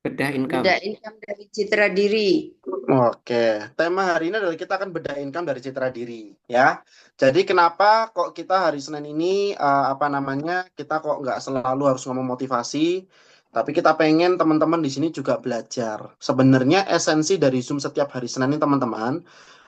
Bedah income. Beda income dari citra diri. Oke, tema hari ini adalah kita akan bedah income dari citra diri, ya. Jadi kenapa kok kita hari Senin ini apa namanya kita kok nggak selalu harus ngomong motivasi, tapi kita pengen teman-teman di sini juga belajar. Sebenarnya esensi dari Zoom setiap hari Senin ini teman-teman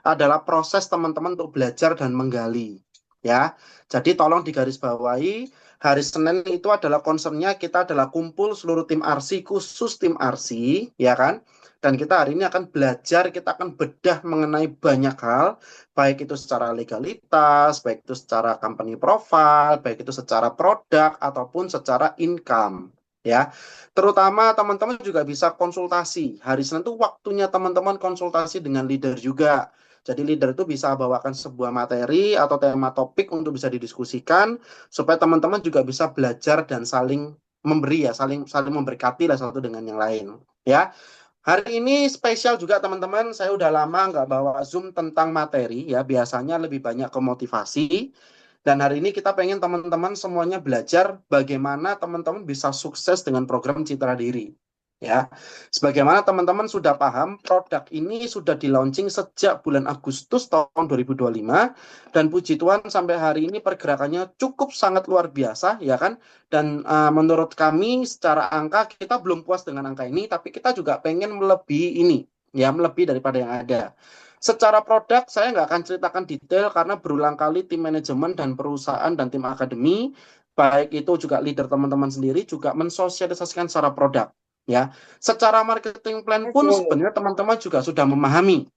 adalah proses teman-teman untuk belajar dan menggali, ya. Jadi tolong digarisbawahi. Hari Senin itu adalah concernnya kita adalah kumpul seluruh tim RC khusus tim RC, ya kan? Dan kita hari ini akan belajar, kita akan bedah mengenai banyak hal, baik itu secara legalitas, baik itu secara company profile, baik itu secara produk, ataupun secara income. Ya, terutama teman-teman juga bisa konsultasi. Hari Senin itu waktunya teman-teman konsultasi dengan leader juga. Jadi leader itu bisa bawakan sebuah materi atau tema topik untuk bisa didiskusikan, supaya teman-teman juga bisa belajar dan saling memberi ya, saling saling memberkati lah satu dengan yang lain. Ya, hari ini spesial juga teman-teman, saya udah lama nggak bawa Zoom tentang materi ya, biasanya lebih banyak ke motivasi. Dan hari ini kita pengen teman-teman semuanya belajar bagaimana teman-teman bisa sukses dengan program Citra Diri. Ya, sebagaimana teman-teman sudah paham, produk ini sudah di launching sejak bulan Agustus tahun 2025 dan puji Tuhan sampai hari ini pergerakannya cukup sangat luar biasa ya kan. Dan menurut kami secara angka kita belum puas dengan angka ini, tapi kita juga pengen melebihi ini, ya melebihi daripada yang ada. Secara produk saya nggak akan ceritakan detail karena berulang kali tim manajemen dan perusahaan dan tim akademi, baik itu juga leader teman-teman sendiri juga mensosialisasikan secara produk. Ya, secara marketing plan pun Oke. sebenarnya teman-teman juga sudah memahami,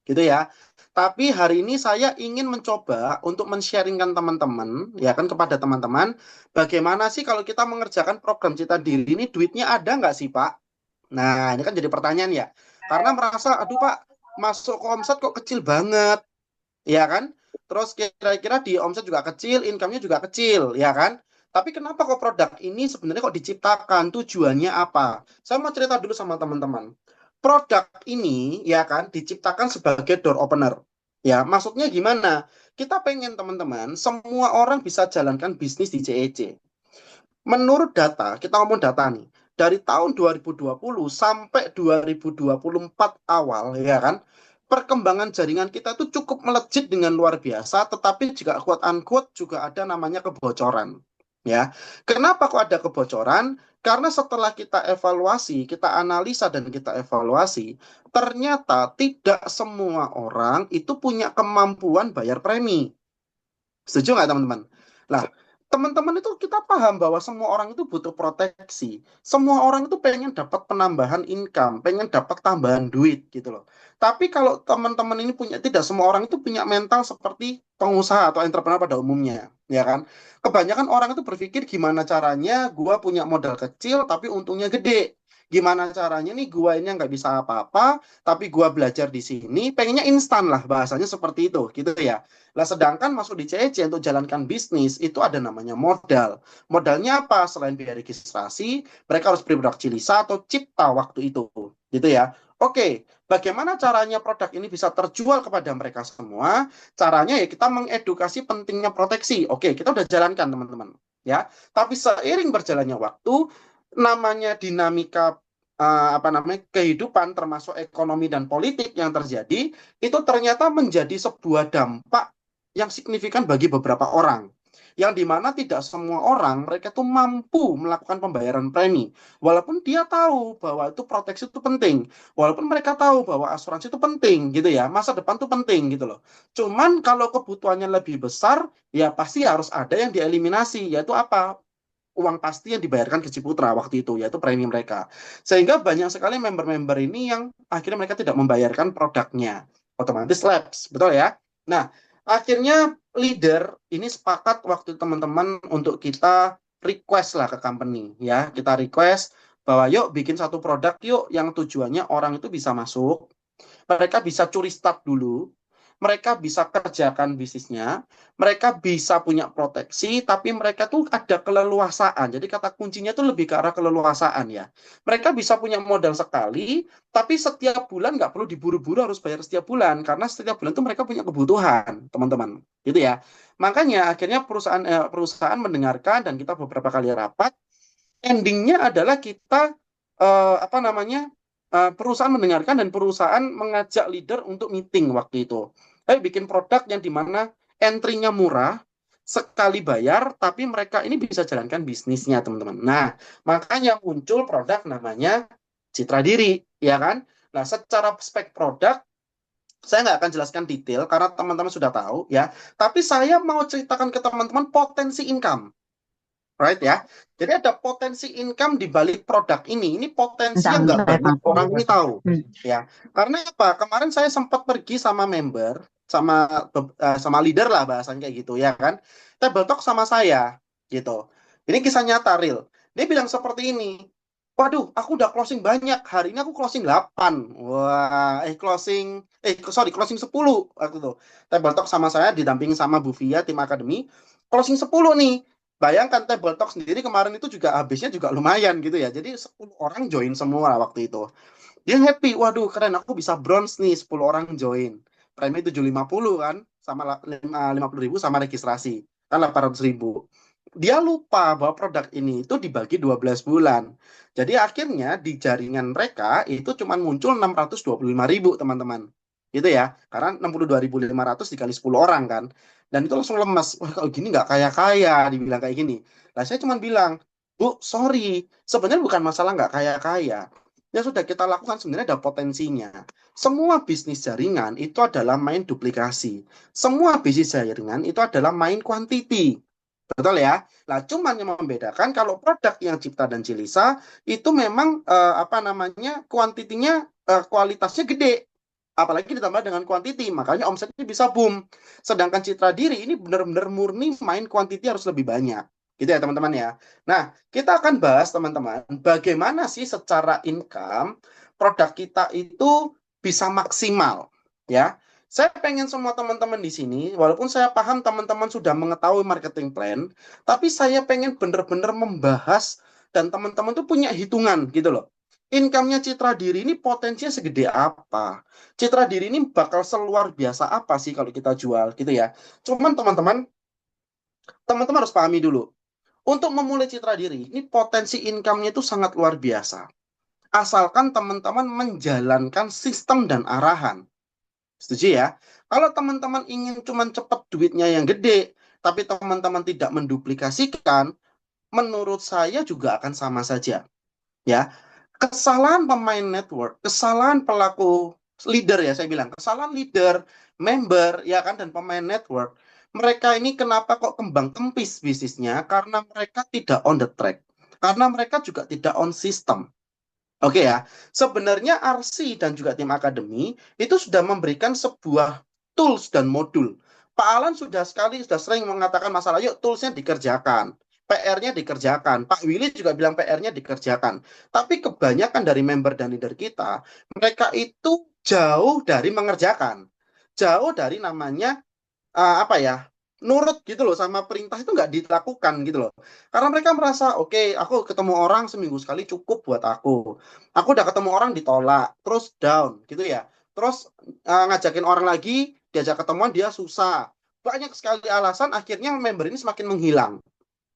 gitu ya. Tapi hari ini saya ingin mencoba untuk men-sharingkan teman-teman, ya kan kepada teman-teman, bagaimana sih kalau kita mengerjakan program Cita Diri ini duitnya ada nggak sih Pak? Nah, ini kan jadi pertanyaan ya. Karena merasa, aduh Pak, masuk ke omset kok kecil banget, ya kan? Terus kira-kira di omset juga kecil, income-nya juga kecil, ya kan? Tapi kenapa kok produk ini sebenarnya kok diciptakan? Tujuannya apa? Saya mau cerita dulu sama teman-teman. Produk ini, ya kan, diciptakan sebagai door opener. Ya, maksudnya gimana? Kita pengen teman-teman, semua orang bisa jalankan bisnis di CEC. Menurut data, kita ngomong data nih, dari tahun 2020 sampai 2024 awal, ya kan, perkembangan jaringan kita itu cukup melejit dengan luar biasa, tetapi juga quote unquote juga ada namanya kebocoran. Ya, kenapa kok ada kebocoran? Karena setelah kita evaluasi, kita analisa dan kita evaluasi, ternyata tidak semua orang itu punya kemampuan bayar premi. Setuju nggak teman-teman? Lah, teman-teman itu kita paham bahwa semua orang itu butuh proteksi. Semua orang itu pengen dapat penambahan income, pengen dapat tambahan duit gitu loh. Tapi kalau teman-teman ini punya, tidak semua orang itu punya mental seperti pengusaha atau entrepreneur pada umumnya, ya kan? Kebanyakan orang itu berpikir gimana caranya gua punya modal kecil tapi untungnya gede. Gimana caranya nih gua ini nggak bisa apa-apa, tapi gua belajar di sini, pengennya instan lah bahasanya seperti itu, gitu ya. Nah, sedangkan masuk di CEC untuk jalankan bisnis itu ada namanya modal. Modalnya apa? Selain biaya registrasi, mereka harus beri produk Cilisa atau cipta waktu itu, gitu ya. Oke, bagaimana caranya produk ini bisa terjual kepada mereka semua? Caranya ya kita mengedukasi pentingnya proteksi. Oke, kita udah jalankan teman-teman, ya. Tapi seiring berjalannya waktu, namanya dinamika apa namanya kehidupan termasuk ekonomi dan politik yang terjadi itu ternyata menjadi sebuah dampak yang signifikan bagi beberapa orang. Yang dimana tidak semua orang mereka tuh mampu melakukan pembayaran premi. Walaupun dia tahu bahwa itu proteksi itu penting. Walaupun mereka tahu bahwa asuransi itu penting gitu ya. Masa depan itu penting gitu loh. Cuman kalau kebutuhannya lebih besar, ya pasti harus ada yang dieliminasi. Yaitu apa? Uang pasti yang dibayarkan ke Ciputra waktu itu, yaitu premi mereka. Sehingga banyak sekali member-member ini yang akhirnya mereka tidak membayarkan produknya. Otomatis lapse, betul ya? Nah, akhirnya leader ini sepakat waktu teman-teman untuk kita request lah ke company ya. Kita request bahwa yuk bikin satu produk yuk yang tujuannya orang itu bisa masuk, mereka bisa curi start dulu, mereka bisa kerjakan bisnisnya, mereka bisa punya proteksi, tapi mereka tuh ada keleluasaan. Jadi kata kuncinya tuh lebih ke arah keleluasaan ya. Mereka bisa punya modal sekali, tapi setiap bulan nggak perlu diburu-buru harus bayar setiap bulan, karena setiap bulan tuh mereka punya kebutuhan, teman-teman. Gitu ya. Makanya akhirnya perusahaan mendengarkan dan kita beberapa kali rapat, endingnya adalah kita apa namanya, perusahaan mendengarkan dan perusahaan mengajak leader untuk meeting waktu itu. Ayo bikin produk yang dimana entry-nya murah, sekali bayar, tapi mereka ini bisa jalankan bisnisnya, teman-teman. Nah, makanya muncul produk namanya Citra Diri, ya kan? Nah, secara spek produk, saya nggak akan jelaskan detail karena teman-teman sudah tahu, ya. Tapi saya mau ceritakan ke teman-teman potensi income. Right ya. Jadi ada potensi income di balik produk ini. Ini potensi yang nggak banyak orang ini tahu. Ya. Karena apa? Kemarin saya sempat pergi sama member, sama leader lah bahasanya kayak gitu ya kan. Table talk sama saya gitu. Ini kisah nyata real. Dia bilang seperti ini. Waduh, aku udah closing banyak. Hari ini aku closing 8. Wah, closing 10 waktu itu. Table talk sama saya didampingi sama Bu Via tim akademi. Closing 10 nih. Bayangkan table talk sendiri kemarin itu juga habisnya juga lumayan gitu ya. Jadi 10 orang join semua waktu itu. Dia happy, waduh keren aku bisa bronze nih 10 orang join. Premi 750 kan, sama 50.000 sama registrasi. Kan 800.000. Dia lupa bahwa produk ini itu dibagi 12 bulan. Jadi akhirnya di jaringan mereka itu cuma muncul 625.000 teman-teman. Gitu ya. Karena 62.500 dikali 10 orang kan. Dan itu langsung lemes. Wah kalau gini nggak kaya-kaya, dibilang kayak gini. Nah saya cuma bilang, Bu, sorry. Sebenarnya bukan masalah nggak kaya-kaya. Yang sudah kita lakukan sebenarnya ada potensinya. Semua bisnis jaringan itu adalah main duplikasi. Semua bisnis jaringan itu adalah main quantity. Betul ya? Nah, cuman yang membedakan kalau produk yang Cipta dan Cilisa itu memang apa namanya kuantitinya kualitasnya gede. Apalagi ditambah dengan quantity, makanya omsetnya bisa boom. Sedangkan Citra Diri ini benar-benar murni main quantity harus lebih banyak. Gitu ya teman-teman ya. Nah, kita akan bahas teman-teman, bagaimana sih secara income produk kita itu bisa maksimal. Ya, saya pengen semua teman-teman di sini, walaupun saya paham teman-teman sudah mengetahui marketing plan, tapi saya pengen benar-benar membahas dan teman-teman tuh punya hitungan gitu loh. Income-nya Citra Diri ini potensinya segede apa? Citra Diri ini bakal seluar biasa apa sih kalau kita jual gitu ya. Cuman teman-teman harus pahami dulu. Untuk memulai Citra Diri, ini potensi income-nya itu sangat luar biasa. Asalkan teman-teman menjalankan sistem dan arahan. Setuju ya? Kalau teman-teman ingin cuman cepat duitnya yang gede, tapi teman-teman tidak menduplikasikan, menurut saya juga akan sama saja. Ya, kesalahan pemain network, kesalahan pelaku leader ya saya bilang, kesalahan leader, member ya kan dan pemain network. Mereka ini kenapa kok kembang kempis bisnisnya? Karena mereka tidak on the track. Karena mereka juga tidak on system. Oke ya, sebenarnya RC dan juga tim akademi itu sudah memberikan sebuah tools dan modul. Pak Alan sudah sering mengatakan masalah, yuk toolsnya dikerjakan, PR-nya dikerjakan. Pak Willy juga bilang PR-nya dikerjakan. Tapi kebanyakan dari member dan leader kita, mereka itu jauh dari mengerjakan, jauh dari namanya apa ya nurut gitu loh sama perintah itu nggak dilakukan gitu loh karena mereka merasa oke aku ketemu orang seminggu sekali cukup buat aku udah ketemu orang ditolak terus down gitu ya terus ngajakin orang lagi diajak ketemuan dia susah banyak sekali alasan akhirnya member ini semakin menghilang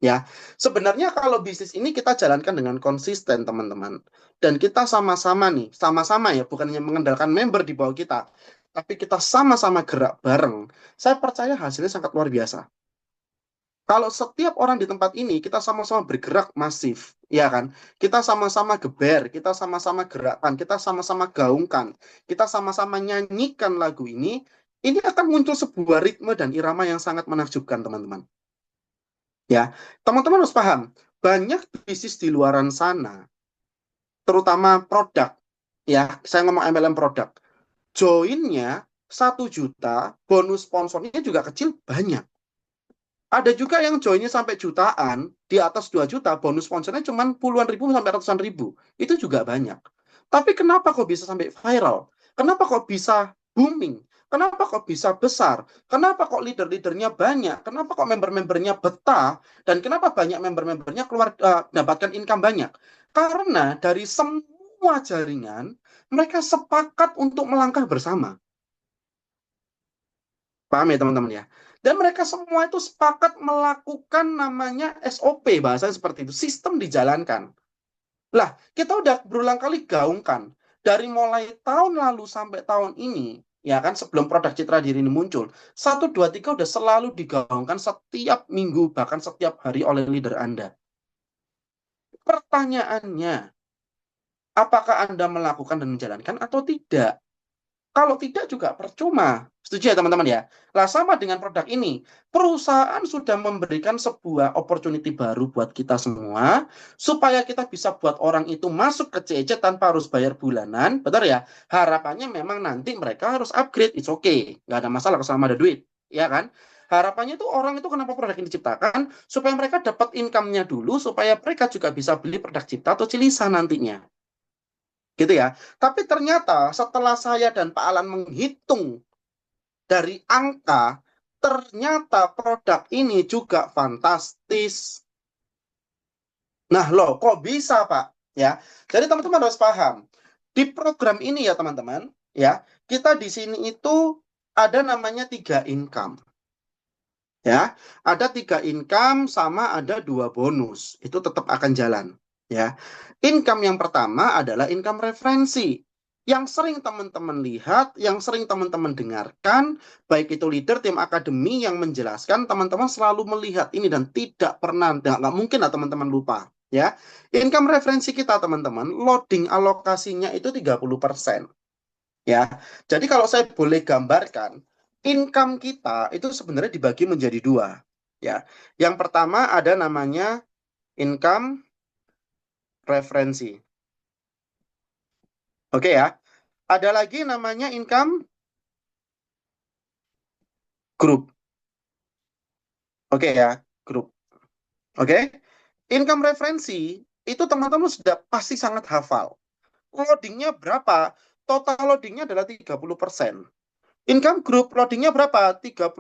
ya sebenarnya kalau bisnis ini kita jalankan dengan konsisten teman-teman dan kita sama-sama nih sama-sama ya bukan hanya mengandalkan member di bawah kita tapi kita sama-sama gerak bareng saya percaya hasilnya sangat luar biasa. Kalau setiap orang di tempat ini kita sama-sama bergerak masif, ya kan? Kita sama-sama geber, kita sama-sama gerakan, kita sama-sama gaungkan, kita sama-sama nyanyikan lagu ini akan muncul sebuah ritme dan irama yang sangat menakjubkan, teman-teman. Ya, teman-teman harus paham, banyak bisnis di luaran sana, terutama produk, ya, saya ngomong MLM produk, joinnya 1 juta, bonus sponsornya juga kecil banyak. Ada juga yang joinnya sampai jutaan, di atas 2 juta, bonus sponsornya cuma puluhan ribu sampai ratusan ribu. Itu juga banyak. Tapi kenapa kok bisa sampai viral? Kenapa kok bisa booming? Kenapa kok bisa besar? Kenapa kok leader-leadernya banyak? Kenapa kok member-membernya betah? Dan kenapa banyak member-membernya keluar dapatkan income banyak? Karena dari semua jaringan, mereka sepakat untuk melangkah bersama. Paham ya teman-teman ya? Dan mereka semua itu sepakat melakukan namanya SOP, bahasanya seperti itu, sistem dijalankan. Lah, kita udah berulang kali gaungkan. Dari mulai tahun lalu sampai tahun ini, ya kan, sebelum produk Citra Diri ini muncul, 1, 2, 3 udah selalu digaungkan setiap minggu, bahkan setiap hari oleh leader Anda. Pertanyaannya, apakah Anda melakukan dan menjalankan atau tidak? Kalau tidak juga percuma. Setuju ya teman-teman ya? Lah sama dengan produk ini. Perusahaan sudah memberikan sebuah opportunity baru buat kita semua supaya kita bisa buat orang itu masuk ke CEC tanpa harus bayar bulanan. Betul ya? Harapannya memang nanti mereka harus upgrade. It's okay. Nggak ada masalah selama ada duit. Ya kan? Harapannya itu orang itu kenapa produk ini diciptakan? Supaya mereka dapat income-nya dulu, supaya mereka juga bisa beli produk cipta atau Cilisa nantinya. Gitu ya. Tapi ternyata setelah saya dan Pak Alan menghitung dari angka, ternyata produk ini juga fantastis. Nah, loh, kok bisa, Pak? Ya. Jadi teman-teman harus paham. Di program ini ya, teman-teman, ya, kita di sini itu ada namanya 3 income. Ya, ada 3 income sama ada 2 bonus. Itu tetap akan jalan. Ya, income yang pertama adalah income referensi yang sering teman-teman lihat, yang sering teman-teman dengarkan, baik itu leader tim akademi yang menjelaskan, teman-teman selalu melihat ini dan tidak pernah, nggak mungkin lah teman-teman lupa. Ya, income referensi kita teman-teman, loading alokasinya itu 30%. Ya, jadi kalau saya boleh gambarkan, income kita itu sebenarnya dibagi menjadi 2. Ya, yang pertama ada namanya income referensi. Oke ya, ada lagi namanya income group. Oke ya, group. Oke, income referensi itu teman-teman sudah pasti sangat hafal. Loadingnya berapa? Total loadingnya adalah 30%. Income group loadingnya berapa? 32%.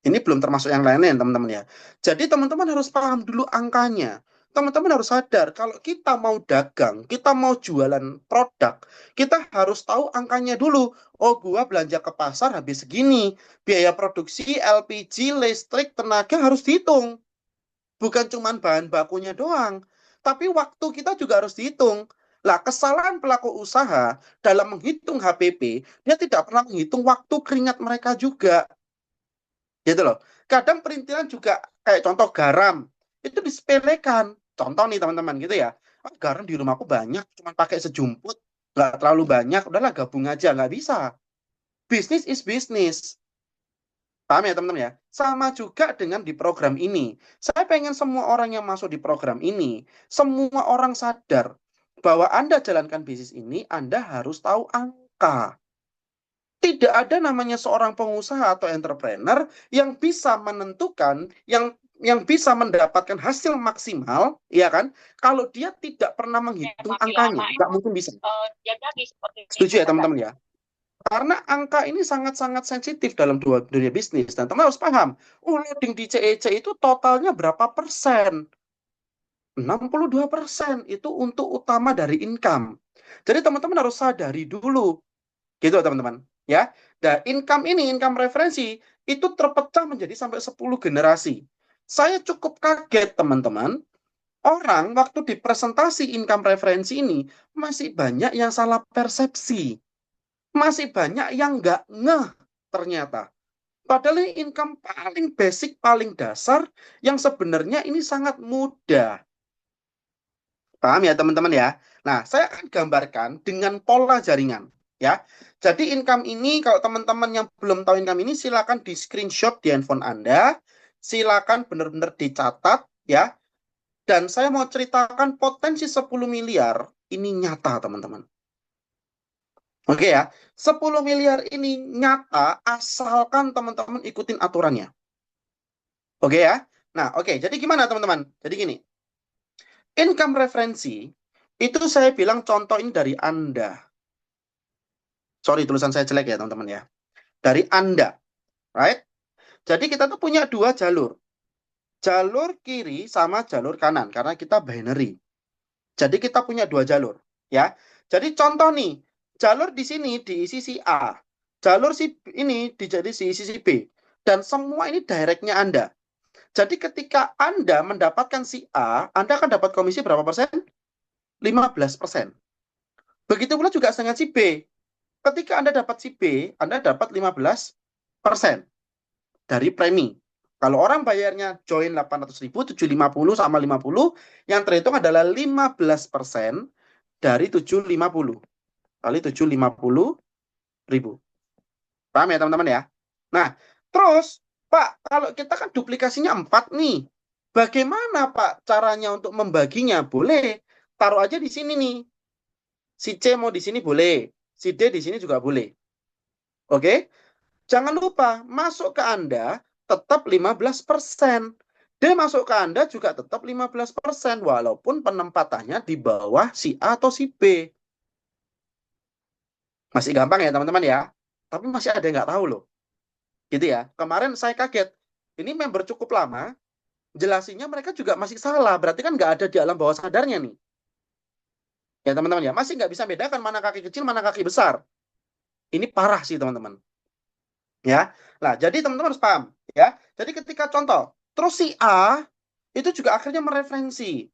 Ini belum termasuk yang lainnya, teman-teman ya. Jadi teman-teman harus paham dulu angkanya. Teman-teman harus sadar kalau kita mau dagang, kita mau jualan produk, kita harus tahu angkanya dulu. Oh, gua belanja ke pasar habis segini. Biaya produksi, LPG, listrik, tenaga harus dihitung. Bukan cuma bahan bakunya doang, tapi waktu kita juga harus dihitung. Lah, kesalahan pelaku usaha dalam menghitung HPP, dia tidak pernah menghitung waktu keringat mereka juga. Gitu loh. Kadang perintilan juga kayak contoh garam itu disepelekan. Contoh nih teman-teman gitu ya. Ah, garam di rumahku banyak, cuma pakai sejumput, nggak terlalu banyak, udahlah gabung aja, nggak bisa. Bisnis is bisnis. Paham ya teman-teman ya? Sama juga dengan di program ini. Saya pengen semua orang yang masuk di program ini, semua orang sadar bahwa Anda jalankan bisnis ini, Anda harus tahu angka. Tidak ada namanya seorang pengusaha atau entrepreneur yang bisa menentukan, yang bisa mendapatkan hasil maksimal, ya kan? Kalau dia tidak pernah menghitung makin angkanya, lama nggak itu mungkin bisa. ya jadi seperti Setuju itu ya kan Kak. teman-teman ya? Karena angka ini sangat-sangat sensitif dalam dunia bisnis. Dan teman harus paham, loading di CEC itu totalnya berapa persen? 62% itu untuk utama dari income. Jadi teman-teman harus sadari dulu. Gitu teman-teman. Ya. Nah, income referensi, itu terpecah menjadi sampai 10 generasi. Saya cukup kaget teman-teman. Orang waktu di presentasi income referensi ini, masih banyak yang salah persepsi. Masih banyak yang nggak ngeh ternyata. Padahal ini income paling basic, paling dasar, yang sebenarnya ini sangat mudah. Paham ya teman-teman ya? Nah, saya akan gambarkan dengan pola jaringan. Ya, jadi income ini kalau teman-teman yang belum tahu income ini silakan di screenshot di handphone Anda, silakan benar-benar dicatat ya. Dan saya mau ceritakan potensi 10 miliar ini nyata teman-teman. Oke ya, 10 miliar ini nyata asalkan teman-teman ikutin aturannya. Oke ya. Nah, oke. Jadi gimana teman-teman? Jadi gini, income referensi itu saya bilang contoh ini dari Anda. Sorry, tulisan saya jelek ya, teman-teman ya. Dari Anda, right? Jadi kita tuh punya 2 jalur. Jalur kiri sama jalur kanan, karena kita binary. Jadi kita punya 2 jalur, ya. Jadi contoh nih, jalur di sini diisi si A. Jalur si ini dijadi si B. Dan semua ini directnya Anda. Jadi ketika Anda mendapatkan si A, Anda akan dapat komisi berapa persen? 15%. Begitu pula juga dengan si B. Ketika Anda dapat si B, Anda dapat 15% dari premi. Kalau orang bayarnya join 800.000, 750 sama 50, yang terhitung adalah 15% dari 750. Kali 750.000. Paham ya teman-teman ya? Nah, terus Pak, kalau kita kan duplikasinya 4 nih. Bagaimana Pak caranya untuk membaginya? Boleh. Taruh aja di sini nih. Si C mau di sini boleh. Si D di sini juga boleh. Oke? Jangan lupa, masuk ke Anda tetap 15%. D masuk ke Anda juga tetap 15%. Walaupun penempatannya di bawah si A atau si B. Masih gampang ya teman-teman ya? Tapi masih ada yang nggak tahu loh. Gitu ya. Kemarin saya kaget. Ini member cukup lama, jelasinnya mereka juga masih salah. Berarti kan nggak ada di alam bawah sadarnya nih. Ya teman-teman ya, masih nggak bisa bedakan mana kaki kecil, mana kaki besar. Ini parah sih teman-teman. Ya, nah jadi teman-teman harus paham. Ya, jadi ketika contoh, terus si A itu juga akhirnya mereferensi.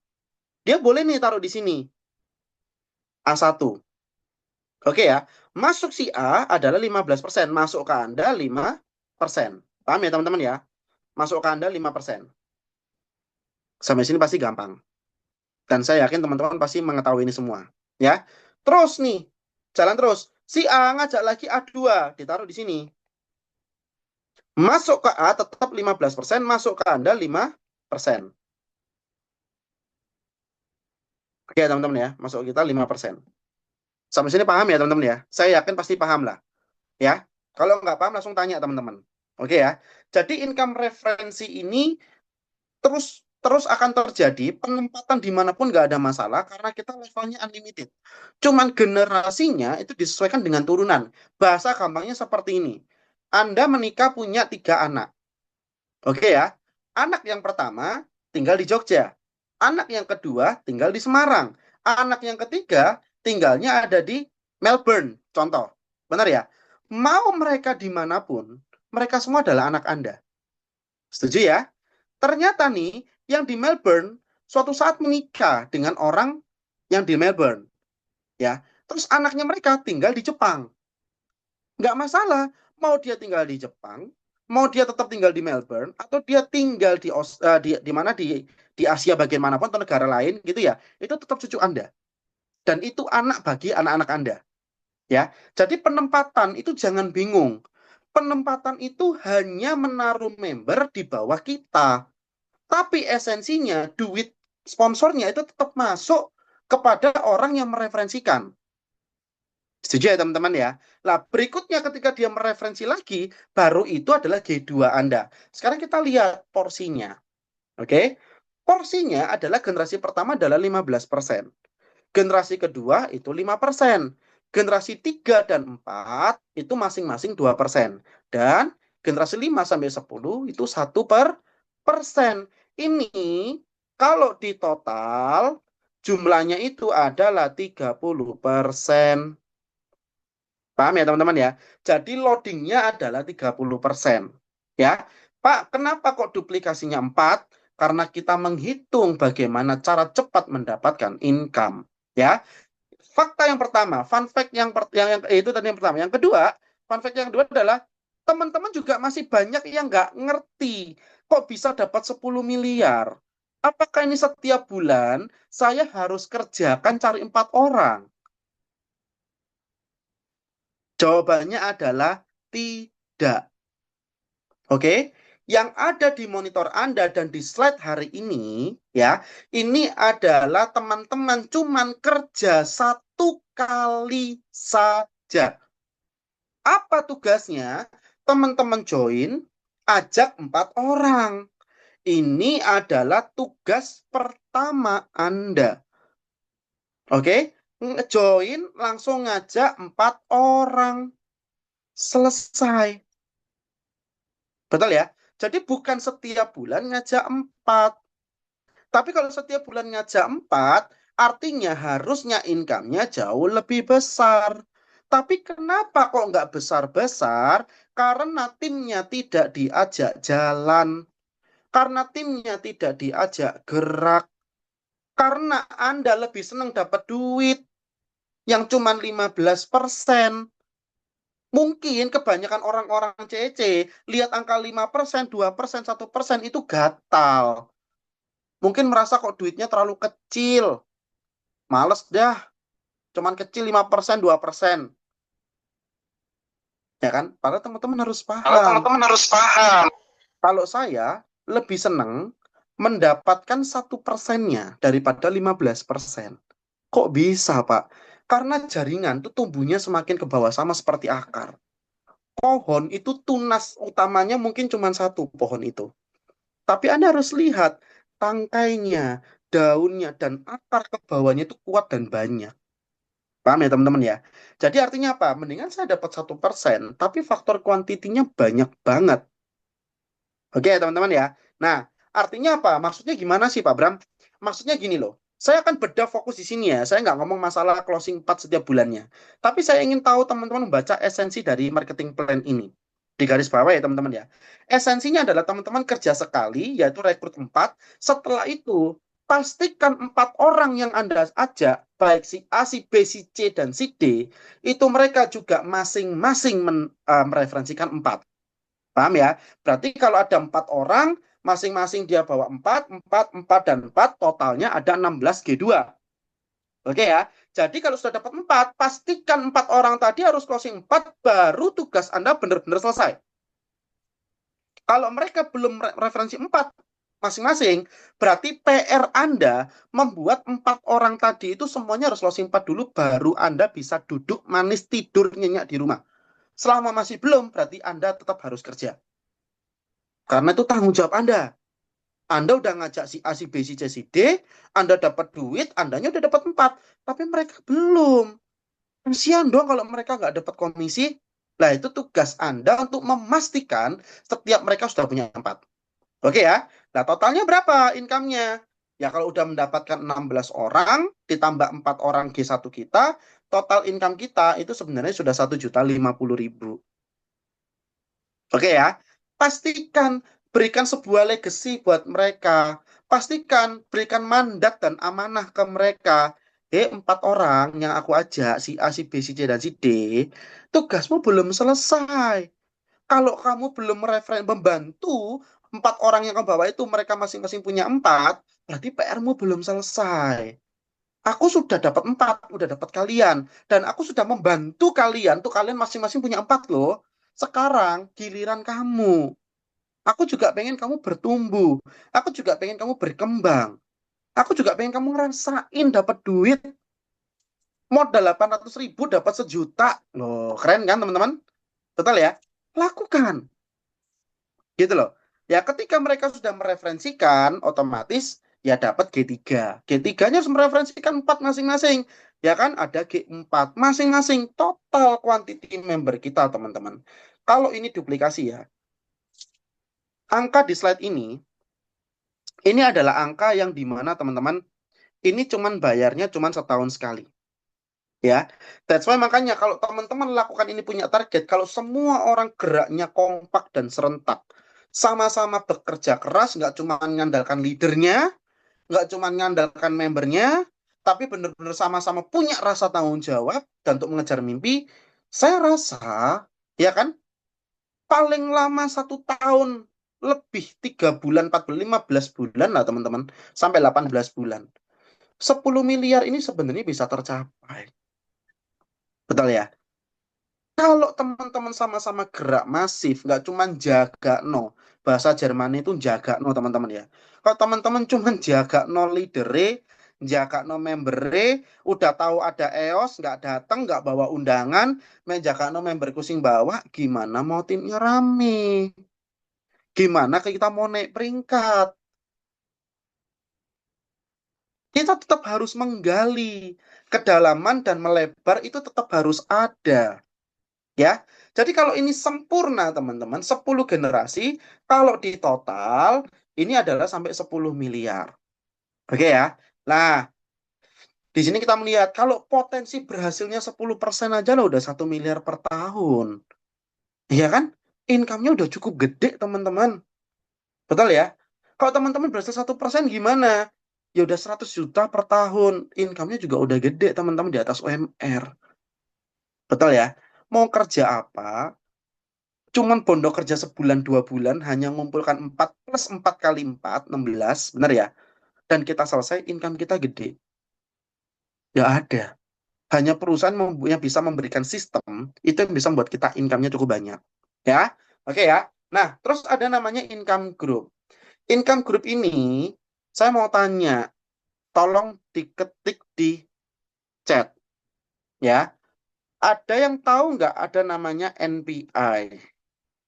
Dia boleh nih taruh di sini. A1. Oke ya, masuk si A adalah 15%. Masuk ke Anda 5%. Paham ya teman-teman ya? Masuk ke Anda 5%. Sampai sini pasti gampang. Dan saya yakin teman-teman pasti mengetahui ini semua. Ya. Terus nih, jalan terus. Si A ngajak lagi A2, ditaruh di sini. Masuk ke A tetap 15%, masuk ke Anda 5%. Oke teman-teman ya, masuk kita 5%. Sampai sini paham ya teman-teman ya? Saya yakin pasti paham lah. Ya. Kalau nggak paham langsung tanya teman-teman. Oke ya. Jadi income referensi ini terus terus akan terjadi penempatan dimanapun nggak ada masalah karena kita levelnya unlimited. Cuman generasinya itu disesuaikan dengan turunan. Bahasa gampangnya seperti ini. Anda menikah punya 3 anak. Oke ya. Anak yang pertama tinggal di Jogja. Anak yang kedua tinggal di Semarang. Anak yang ketiga tinggalnya ada di Melbourne. Contoh. Benar ya? Mau mereka dimanapun, mereka semua adalah anak Anda. Setuju ya? Ternyata nih, yang di Melbourne suatu saat menikah dengan orang yang di Melbourne, ya. Terus anaknya mereka tinggal di Jepang. Nggak masalah, mau dia tinggal di Jepang, mau dia tetap tinggal di Melbourne, atau dia tinggal di mana di Asia bagian manapun atau negara lain gitu ya, itu tetap cucu Anda. Dan itu anak bagi anak-anak Anda. Ya, jadi penempatan itu jangan bingung. Penempatan itu hanya menaruh member di bawah kita. Tapi esensinya, duit sponsornya itu tetap masuk kepada orang yang mereferensikan. Setuju ya teman-teman ya? Nah, berikutnya ketika dia mereferensi lagi, baru itu adalah G2 Anda. Sekarang kita lihat porsinya. Oke? Porsinya adalah generasi pertama adalah 15%. Generasi kedua itu 5%. Generasi 3 dan 4 itu masing-masing 2%. Dan generasi 5 sampai 10 itu 1%. Ini kalau di total jumlahnya itu adalah 30%. Paham ya teman-teman ya? Jadi loadingnya adalah 30%. Ya, Pak, kenapa kok duplikasinya 4? Karena kita menghitung bagaimana cara cepat mendapatkan income. Ya, fakta yang pertama, fun fact itu tadi yang pertama. Yang kedua, fun fact yang kedua adalah teman-teman juga masih banyak yang nggak ngerti kok bisa dapat 10 miliar. Apakah ini setiap bulan saya harus kerjakan cari 4 orang? Jawabannya adalah tidak. Oke? Yang ada di monitor Anda dan di slide hari ini, ya, ini adalah teman-teman cuman kerja 1 kali saja. Apa tugasnya? Teman-teman join, ajak 4 orang. Ini adalah tugas pertama Anda. Oke? Join langsung ngajak 4 orang. Selesai. Betul ya? Jadi bukan setiap bulan ngajak 4. Tapi kalau setiap bulan ngajak 4, artinya harusnya income-nya jauh lebih besar. Tapi kenapa kok nggak besar-besar? Karena timnya tidak diajak jalan. karena timnya tidak diajak gerak, karena Anda lebih senang dapat duit yang cuma 15%. Mungkin kebanyakan orang-orang CC lihat angka 5%, 2%, 1% itu gatal. Mungkin merasa kok duitnya terlalu kecil. Males dah, cuman kecil 5%, 2%. Ya kan? Padahal teman-teman harus Kalau paham. teman-teman harus paham. Kalau saya lebih senang mendapatkan 1%-nya daripada 15%. Kok bisa, Pak? Karena jaringan itu tumbuhnya semakin ke bawah sama seperti akar. Pohon itu tunas utamanya mungkin cuma satu pohon itu. Tapi Anda harus lihat tangkainya, daunnya, dan akar ke bawahnya itu kuat dan banyak. Paham ya teman-teman ya? Jadi artinya apa? Mendingan saya dapat 1%, tapi faktor kuantitinya banyak banget. Oke teman-teman ya. Nah, artinya apa? Maksudnya gimana sih Pak Bram? Maksudnya gini loh. Saya akan bedah fokus di sini ya. Saya nggak ngomong masalah closing 4 setiap bulannya. Tapi saya ingin tahu teman-teman membaca esensi dari marketing plan ini. Di garis bawah ya teman-teman ya. Esensinya adalah teman-teman kerja sekali, yaitu rekrut 4. Setelah itu, pastikan 4 orang yang Anda ajak, baik si A, si B, si C, dan si D, itu mereka juga masing-masing mereferensikan 4. Paham ya? Berarti kalau ada 4 orang, masing-masing dia bawa 4, 4, 4, dan 4, totalnya ada 16 G2. Oke ya? Jadi kalau sudah dapat 4, pastikan 4 orang tadi harus closing 4, baru tugas Anda benar-benar selesai. Kalau mereka belum referensi 4 masing-masing, berarti PR Anda membuat 4 orang tadi itu semuanya harus closing 4 dulu, baru Anda bisa duduk manis tidur nyenyak di rumah. Selama masih belum, berarti Anda tetap harus kerja. Karena itu tanggung jawab Anda. Anda udah ngajak si A, si B, si C, si D, Anda dapat duit, Andanya udah dapat 4. Tapi mereka belum. Kasihan dong kalau mereka nggak dapat komisi. Nah, itu tugas Anda untuk memastikan setiap mereka sudah punya 4. Oke ya? Nah, totalnya berapa income-nya? Ya, kalau udah mendapatkan 16 orang, ditambah 4 orang G1 kita, total income kita itu sebenarnya sudah 1.050.000. Oke ya, pastikan berikan sebuah legacy buat mereka. Pastikan berikan mandat dan amanah ke mereka. 4 orang yang aku ajak, si A, si B, si C, dan si D, tugasmu belum selesai. Kalau kamu belum membantu 4 orang yang kamu bawa itu, mereka masing-masing punya 4, berarti PR-mu belum selesai. Aku sudah dapat 4, udah dapat kalian. Dan aku sudah membantu kalian, tuh kalian masing-masing punya 4 loh. Sekarang giliran kamu. Aku juga pengen kamu bertumbuh. Aku juga pengen kamu berkembang. Aku juga pengen kamu ngerasain dapat duit. Modal 800.000 dapat 1 juta. Loh, keren kan teman-teman? Betul ya? Lakukan. Gitu loh. Ya ketika mereka sudah mereferensikan, otomatis ya dapat G3. G3-nya harus mereferensikan 4 masing-masing. Ya kan ada G4 masing-masing total quantity member kita teman-teman. Kalau ini duplikasi ya. Angka di slide ini adalah angka yang dimana teman-teman ini cuman bayarnya cuman setahun sekali. Ya, that's why makanya kalau teman-teman lakukan ini punya target, kalau semua orang geraknya kompak dan serentak, sama-sama bekerja keras, nggak cuma mengandalkan leadernya, nggak cuma mengandalkan membernya, tapi benar-benar sama-sama punya rasa tanggung jawab dan untuk mengejar mimpi, saya rasa, ya kan, paling lama 1 tahun, lebih 3 bulan, 4 bulan, 15 bulan lah teman-teman, sampai 18 bulan. 10 miliar ini sebenarnya bisa tercapai. Betul ya? Kalau teman-teman sama-sama gerak masif, nggak cuma jaga no. Bahasa Jerman itu jaga no teman-teman ya. Kalau teman-teman cuma jaga no leader, jaga no member, udah tahu ada EOS, nggak datang, nggak bawa undangan, main jaga no member kusing bawa, gimana mau timnya rame? Gimana kita mau naik peringkat? Kita tetap harus menggali kedalaman dan melebar itu tetap harus ada. Ya, jadi kalau ini sempurna teman-teman, 10 generasi, kalau di total, ini adalah sampai 10 miliar. Oke ya, nah, di sini kita melihat, kalau potensi berhasilnya 10% aja lah udah 1 miliar per tahun. Iya kan? Income-nya udah cukup gede teman-teman. Betul ya? Kalau teman-teman berhasil 1% gimana? Ya udah 100 juta per tahun. Income-nya juga udah gede teman-teman di atas UMR. Betul ya? Mau kerja apa? Cuman bondo kerja sebulan 2 bulan hanya ngumpulkan 4 plus 4 kali 4 16, benar ya? Dan kita selesai income kita gede. Ya ada. Hanya perusahaan yang bisa memberikan sistem itu yang bisa membuat kita income-nya cukup banyak. Ya, oke ya. Nah, terus ada namanya income group. Income group ini saya mau tanya, tolong diketik di chat ya. Ada yang tahu nggak ada namanya NPI?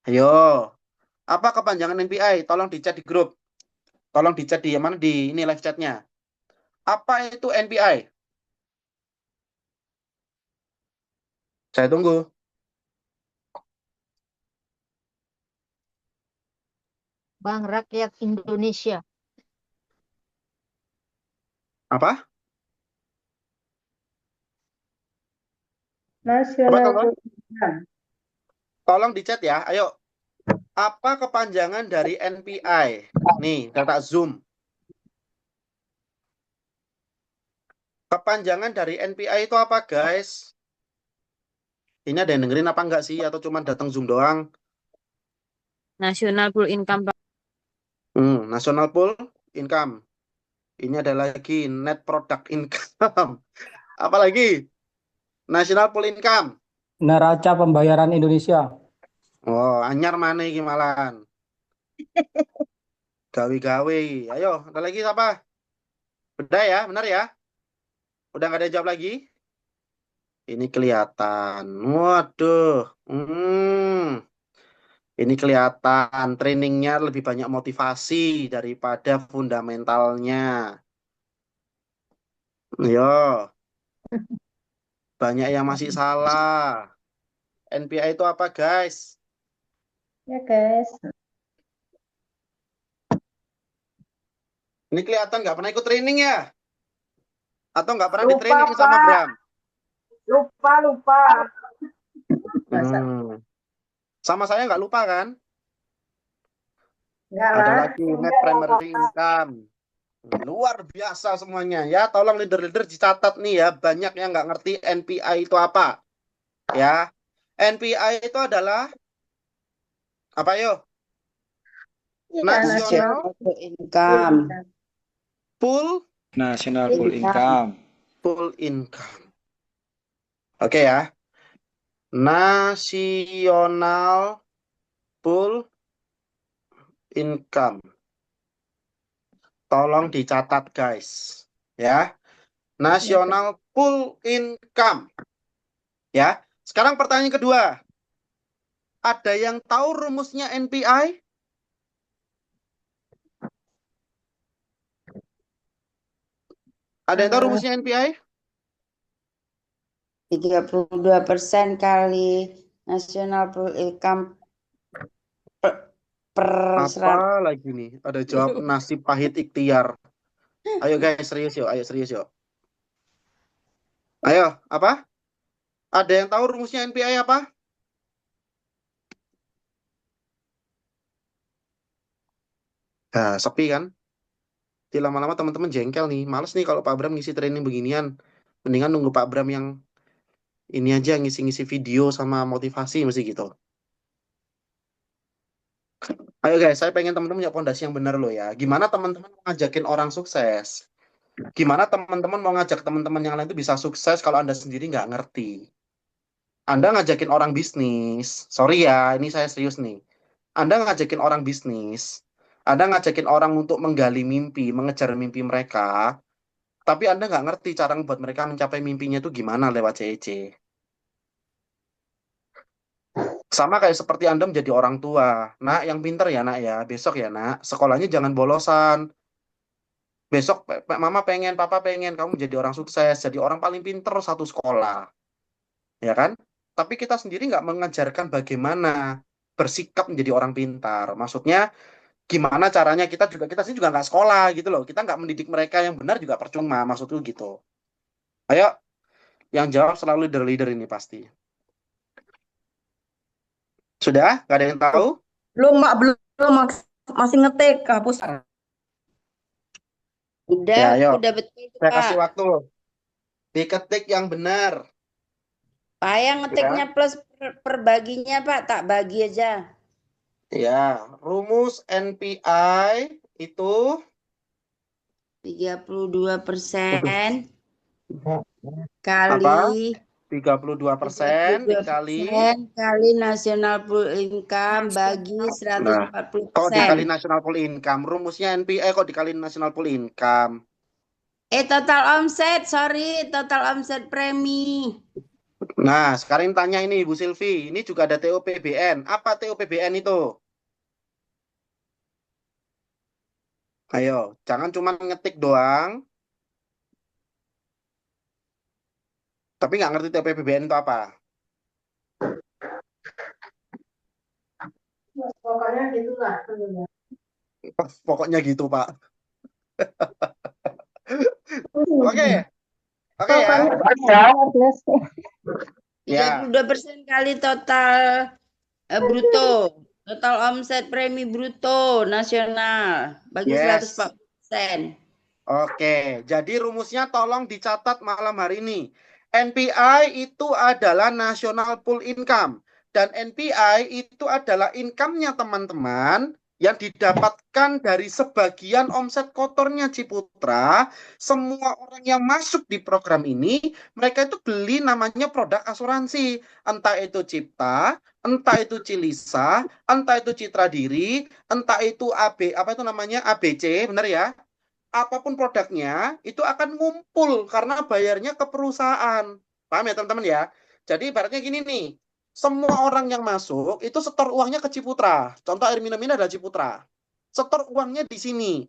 Ayo, apa kepanjangan NPI? Tolong di chat di grup. Tolong di chat di mana di ini live chatnya. Apa itu NPI? Saya tunggu. Bank Rakyat Indonesia. Apa? Apa Nasional teman-teman? Income. Tolong di chat ya. Ayo, apa kepanjangan dari NPI? Nih, data Zoom. Kepanjangan dari NPI itu apa, guys? Ini ada yang dengerin apa enggak sih? Atau cuma datang Zoom doang? National Pool Income, Pak. National Pool Income. Ini ada lagi Net Product Income. Apa lagi? National Pool Income. Neraca Pembayaran Indonesia. Oh, anyar mana iki malahan? Gawe-gawe. Ayo, ada lagi apa? Udah ya, benar ya? Udah nggak ada yang jawab lagi? Ini kelihatan. Waduh. Ini kelihatan trainingnya lebih banyak motivasi daripada fundamentalnya. Yo, banyak yang masih salah. NPI itu apa, guys? Ya guys. Ini kelihatan nggak pernah ikut training ya? Atau nggak pernah di Lupa, training sama Pak. Bram? Lupa. Hmm. Sama saya nggak lupa kan? Enggak Ada lah. lagi net primary income. Luar biasa semuanya ya. Tolong leader-leader dicatat nih ya. Banyak yang nggak ngerti NPI itu apa. Ya. NPI itu adalah apa yuk? Iya, National Income. Pool National Pool Income. Income. Oke ya. National Pool Income. Tolong dicatat guys. Ya. National Pool Income. Ya. Sekarang pertanyaan kedua. Ada yang tahu rumusnya NPI? Ada yang tahu rumusnya NPI? 32% kali National Pool Income per Apa lagi nih? Ada jawab nasib pahit ikhtiar. Ayo guys, serius yuk. Ayo serius yuk. Ayo, apa? Ada yang tahu rumusnya NPI apa? Nah, sepi kan? Jadi lama-lama teman-teman jengkel nih. Males nih kalau Pak Bram ngisi training beginian. Mendingan nunggu Pak Bram yang ini aja ngisi-ngisi video sama motivasi mesti gitu. Ayo guys, saya pengen teman-teman punya fondasi yang benar loh ya. Gimana teman-teman mau ngajakin orang sukses? Gimana teman-teman mau ngajak teman-teman yang lain itu bisa sukses kalau Anda sendiri nggak ngerti? Anda ngajakin orang bisnis, sorry ya, ini saya serius nih. Anda ngajakin orang bisnis, Anda ngajakin orang untuk menggali mimpi, mengejar mimpi mereka, tapi Anda nggak ngerti cara membuat mereka mencapai mimpinya itu gimana lewat CEC. Sama kayak seperti Anda menjadi orang tua. Nak, yang pinter ya nak ya, besok ya nak, sekolahnya jangan bolosan. Besok mama pengen, papa pengen kamu jadi orang sukses, jadi orang paling pinter satu sekolah. Ya kan? Tapi kita sendiri nggak mengajarkan bagaimana bersikap menjadi orang pintar. Maksudnya gimana caranya kita sendiri juga nggak sekolah gitu loh. Kita nggak mendidik mereka yang benar juga percuma. Maksudku gitu. Ayo, yang jawab selalu leader-leader ini pasti. Sudah? Nggak ada yang tahu? Belum, Mak, belum. Masih ngetik, hapus. Udah, Ya, ayo. udah betul tuh, Saya Pak. kasih waktu. Diketik yang benar. Pak yang ngetiknya plus perbaginya, Pak. Tak bagi aja. Ya, rumus NPI itu 32% apa? kali 32% dikali. 32% kali national pool income bagi Nah, kok 140%. dikali national pool income? Rumusnya NPI kok dikali national pool income? Total omset, sorry, total omset premi. Nah, sekarang tanya ini Ibu Silvi. Ini juga ada TOPBN. Apa TOPBN itu? Ayo, jangan cuma ngetik doang. Tapi nggak ngerti TOPBN itu apa. Pokoknya gitulah. Pokoknya gitu, Pak. Oke. Oke ya. Ya. 32% kali total bruto. Total omset premi bruto nasional bagi Yes. 140%. Oke, jadi rumusnya tolong dicatat malam hari ini. NPI itu adalah National Pool Income. Dan NPI itu adalah income-nya teman-teman yang didapatkan dari sebagian omset kotornya Ciputra. Semua orang yang masuk di program ini, mereka itu beli namanya produk asuransi. Entah itu Cipta, entah itu Cilisa, entah itu Citra Diri, entah itu AB, apa itu namanya ABC, benar ya? Apapun produknya itu akan ngumpul karena bayarnya ke perusahaan. Paham ya teman-teman ya? Jadi ibaratnya gini nih, semua orang yang masuk itu setor uangnya ke Ciputra. Contoh air minum ini adalah Ciputra. Setor uangnya di sini.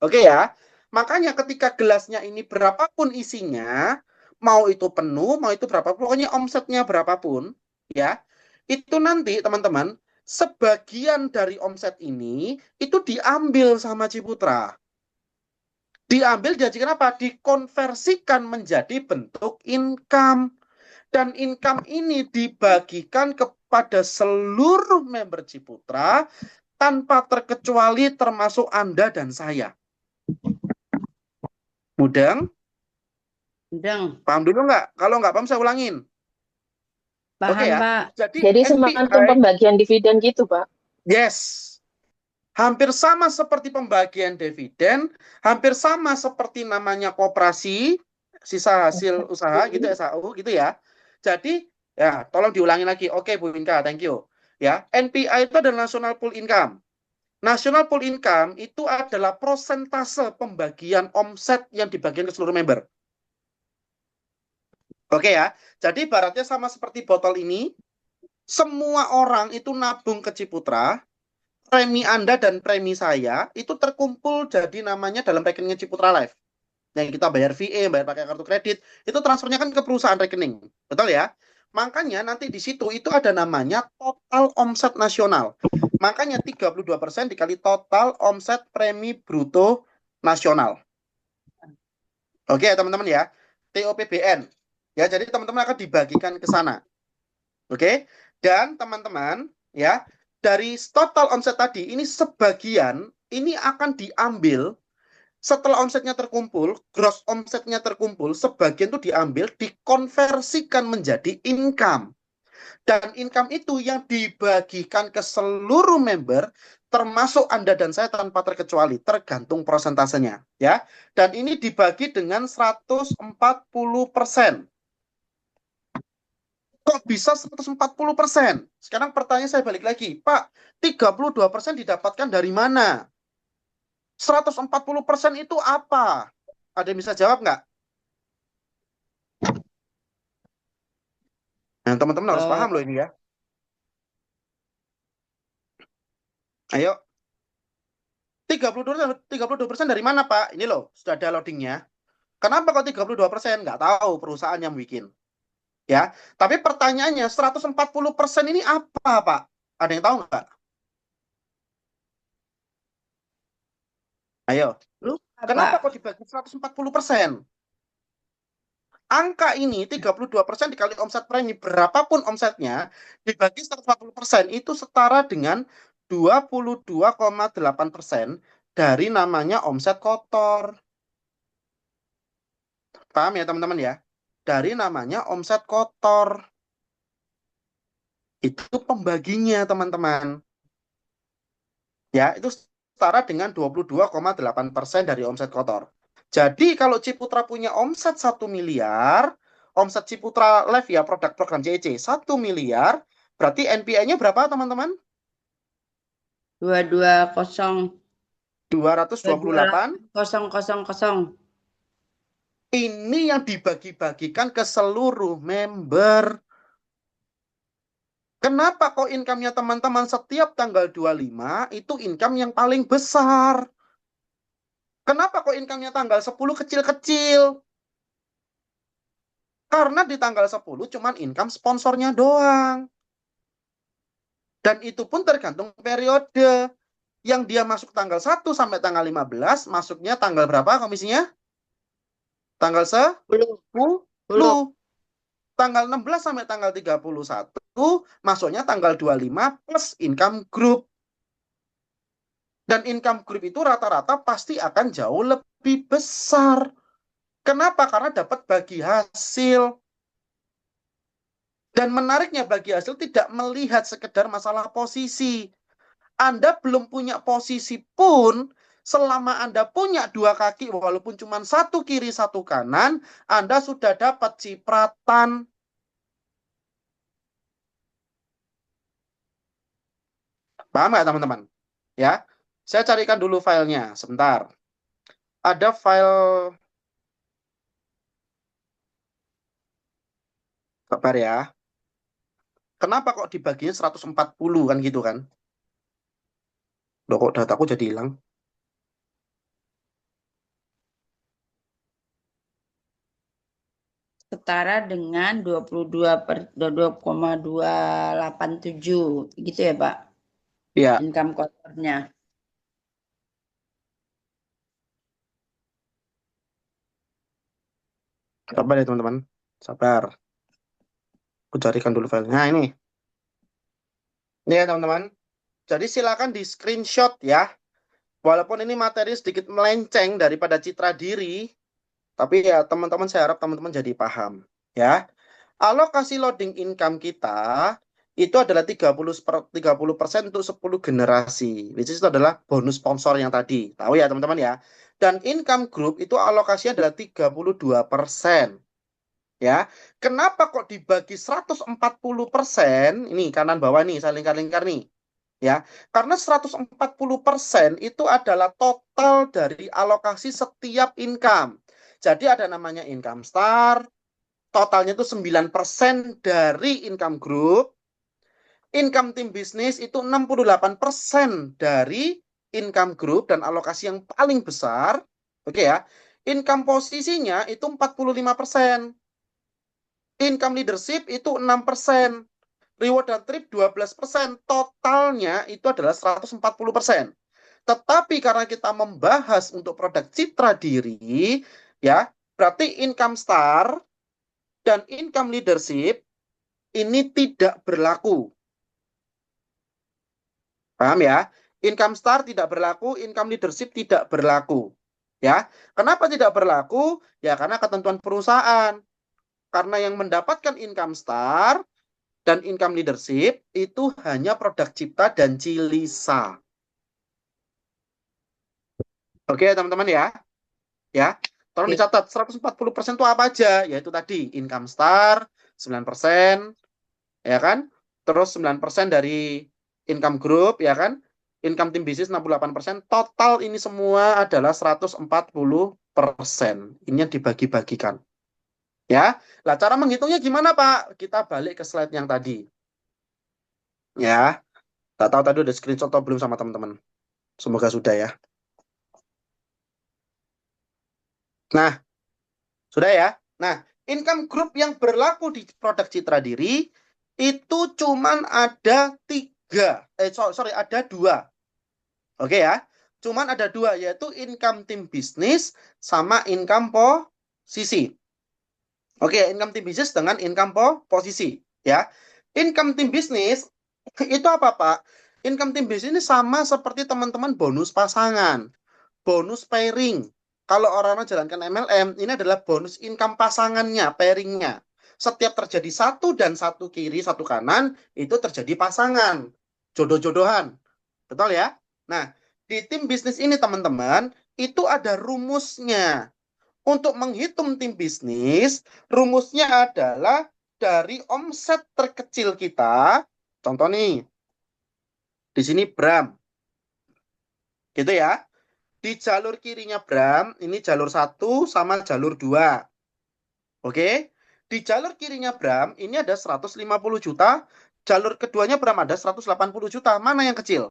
Oke ya? Makanya ketika gelasnya ini berapapun isinya, mau itu penuh, mau itu berapapun, pokoknya omsetnya berapapun, ya, itu nanti teman-teman, sebagian dari omset ini itu diambil sama Ciputra. Diambil diajikan apa? Dikonversikan menjadi bentuk income. Dan income ini dibagikan kepada seluruh member Ciputra tanpa terkecuali termasuk Anda dan saya. Mudeng? Mudeng. Paham dulu nggak? Kalau nggak paham saya ulangin. Paham, Oke ya? Pak. Jadi semacam pembagian dividen gitu, Pak? Yes. Hampir sama seperti pembagian dividen, hampir sama seperti namanya koperasi, sisa hasil usaha gitu SAU gitu ya. Jadi ya tolong diulangi lagi. Oke Bu Inka, thank you. Ya, NPI itu adalah National Pool Income. National Pool Income itu adalah prosentase pembagian omset yang dibagikan ke seluruh member. Oke ya. Jadi ibaratnya sama seperti botol ini, semua orang itu nabung ke Ciputra. Premi Anda dan premi saya itu terkumpul jadi namanya dalam rekeningnya Ciputra Life. Yang kita bayar VE, bayar pakai kartu kredit, itu transfernya kan ke perusahaan rekening. Betul ya? Makanya nanti di situ itu ada namanya total omset nasional. Makanya 32% dikali total omset premi bruto nasional. Oke ya teman-teman ya. TOPBN. Ya, jadi teman-teman akan dibagikan ke sana. Oke? Dan teman-teman ya, dari total omset tadi, ini sebagian ini akan diambil setelah omsetnya terkumpul, gross omsetnya terkumpul, sebagian itu diambil, dikonversikan menjadi income. Dan income itu yang dibagikan ke seluruh member, termasuk Anda dan saya tanpa terkecuali, tergantung persentasenya. Ya. Dan ini dibagi dengan 140%. Kok bisa 140%? Sekarang pertanyaan saya balik lagi. Pak, 32% didapatkan dari mana? 140% itu apa? Ada yang bisa jawab nggak? Nah, teman-teman harus paham loh ini ya. Ayo. 32% dari mana, Pak? Ini loh, sudah ada loadingnya. Kenapa kok 32%? Nggak tahu perusahaan yang bikin. Ya, tapi pertanyaannya 140% ini apa, Pak? Ada yang tahu nggak? Ayo. Kenapa kok dibagi 140%? Angka ini 32% dikali omset premi, berapapun omsetnya, dibagi 140% itu setara dengan 22,8% dari namanya omset kotor. Paham ya teman-teman ya? Dari namanya omset kotor. Itu pembaginya teman-teman. Ya, itu setara dengan 22,8% dari omset kotor. Jadi kalau Ciputra punya omset 1 miliar, omset Ciputra Live ya, produk program CEC 1 miliar, berarti NPI-nya berapa teman-teman? 220 228. 000. Ini yang dibagi-bagikan ke seluruh member. Kenapa kok income-nya teman-teman setiap tanggal 25 itu income yang paling besar? Kenapa kok income-nya tanggal 10 kecil-kecil? Karena di tanggal 10 cuman income sponsornya doang. Dan itu pun tergantung periode. Yang dia masuk tanggal 1 sampai tanggal 15, masuknya tanggal berapa komisinya? Tanggal 10. Belum. Tanggal 16 sampai tanggal 31, masuknya tanggal 25 plus income group. Dan income group itu rata-rata pasti akan jauh lebih besar. Kenapa? Karena dapat bagi hasil. Dan menariknya bagi hasil tidak melihat sekedar masalah posisi. Anda belum punya posisi pun, selama Anda punya 2 kaki, walaupun cuma 1 kiri 1 kanan, Anda sudah dapat cipratan. Paham nggak teman-teman? Ya, saya carikan dulu filenya, sebentar. Ada file, kabar ya. Kenapa kok dibaginya 140 kan gitu kan? Loh kok dataku jadi hilang? Setara dengan 22,287 gitu ya Pak, Iya, income kotornya. sabar ya teman-teman. Sabar. Aku carikan dulu filenya. Nah ini. Ini ya teman-teman. Jadi silakan di screenshot ya. Walaupun ini materi sedikit melenceng daripada citra diri, tapi ya teman-teman saya harap teman-teman jadi paham ya. Alokasi loading income kita itu adalah 30% untuk 10 generasi. Which is itu adalah bonus sponsor yang tadi. Tahu ya teman-teman ya. Dan income group itu alokasinya adalah 32%. Ya. Kenapa kok dibagi 140%? Ini kanan bawah nih, saya lingkar-lingkar nih. Ya, karena 140% itu adalah total dari alokasi setiap income. Jadi ada namanya income star, totalnya itu 9% dari income group. Income tim bisnis itu 68% dari income group dan alokasi yang paling besar. Oke ya. Income posisinya itu 45%. Income leadership itu 6%. Reward dan trip 12%. Totalnya itu adalah 140%. Tetapi karena kita membahas untuk produk citra diri, ya, berarti income star dan income leadership ini tidak berlaku. Paham ya? Income star tidak berlaku, income leadership tidak berlaku. Ya, kenapa tidak berlaku? Ya, karena ketentuan perusahaan. Karena yang mendapatkan income star dan income leadership itu hanya produk cipta dan Cilisa. Oke, teman-teman ya. Ya, tolong Oke. dicatat 140% itu apa aja? Yaitu tadi income star 9%, ya kan? Terus 9% dari income group, ya kan? Income tim bisnis 68%. Total ini semua adalah 140%. Ini yang dibagi-bagikan. Ya. Lah cara menghitungnya gimana, Pak? Kita balik ke slide yang tadi. Ya. Tak tahu tadi udah screenshot atau belum sama teman-teman. Semoga sudah ya. Nah, sudah ya. Nah, income group yang berlaku di produk citra diri itu cuman ada 3. Ada 2. Oke ya. Cuman ada 2, yaitu income tim bisnis sama income posisi. Oke, income tim bisnis dengan income posisi. Ya. Income tim bisnis itu apa, Pak? Income tim bisnis ini sama seperti teman-teman bonus pasangan, bonus pairing, kalau orang jalankan MLM, ini adalah bonus income pasangannya, pairingnya. Setiap terjadi satu dan satu kiri, satu kanan, itu terjadi pasangan, jodoh-jodohan. Betul ya? Nah, di tim bisnis ini teman-teman, itu ada rumusnya. Untuk menghitung tim bisnis, rumusnya adalah dari omset terkecil kita. Contoh nih, di sini Bram. Gitu ya. Di jalur kirinya Bram, ini jalur 1 sama jalur 2. Oke. Di jalur kirinya Bram, ini ada 150 juta. Jalur keduanya Bram ada 180 juta. Mana yang kecil?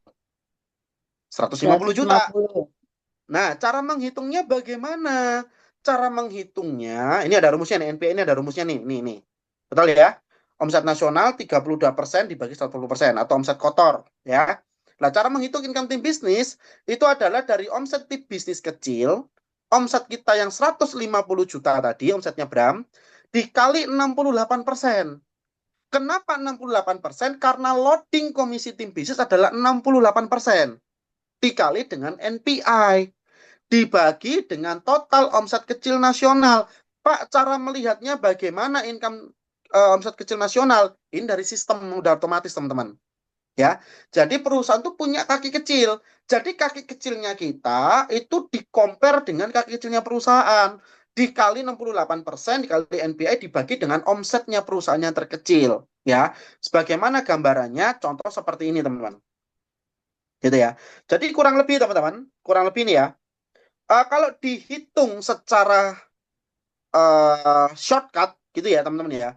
150 juta. 150. Nah, cara menghitungnya bagaimana? Cara menghitungnya, ini ada rumusnya nih, NPI ini ada rumusnya nih, nih. Betul ya? Omset nasional 32% dibagi 40% atau omset kotor, ya. Nah, cara menghitung income tim bisnis itu adalah dari omset tim bisnis kecil, omset kita yang 150 juta tadi, omsetnya Bram, dikali 68%. Kenapa 68%? Karena loading komisi tim bisnis adalah 68%. Dikali dengan NPI. Dibagi dengan total omset kecil nasional. Pak, cara melihatnya bagaimana income omset kecil nasional? Ini dari sistem udah otomatis, teman-teman. Ya, jadi perusahaan itu punya kaki kecil. Jadi kaki kecilnya kita itu di-compare dengan kaki kecilnya perusahaan. Dikali 68%, dikali NPI, dibagi dengan omsetnya perusahaan yang terkecil. Ya, sebagaimana gambarannya, contoh seperti ini, teman-teman. Gitu ya. Jadi kurang lebih, teman-teman, kurang lebih nih ya. Kalau dihitung secara shortcut gitu ya teman-teman ya,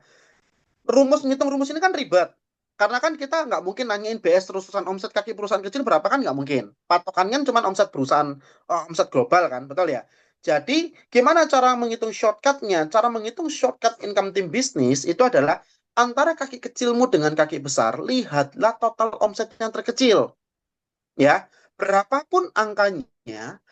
ngitung rumus ini kan ribet. Karena kan kita nggak mungkin nanyain BS terusan omset kaki perusahaan kecil berapa, kan nggak mungkin. Patokan kan cuma omset perusahaan, omset global kan, betul ya. Jadi gimana cara menghitung shortcutnya? Cara menghitung shortcut income tim bisnis itu adalah antara kaki kecilmu dengan kaki besar, lihatlah total omset yang terkecil. Ya, berapapun angkanya,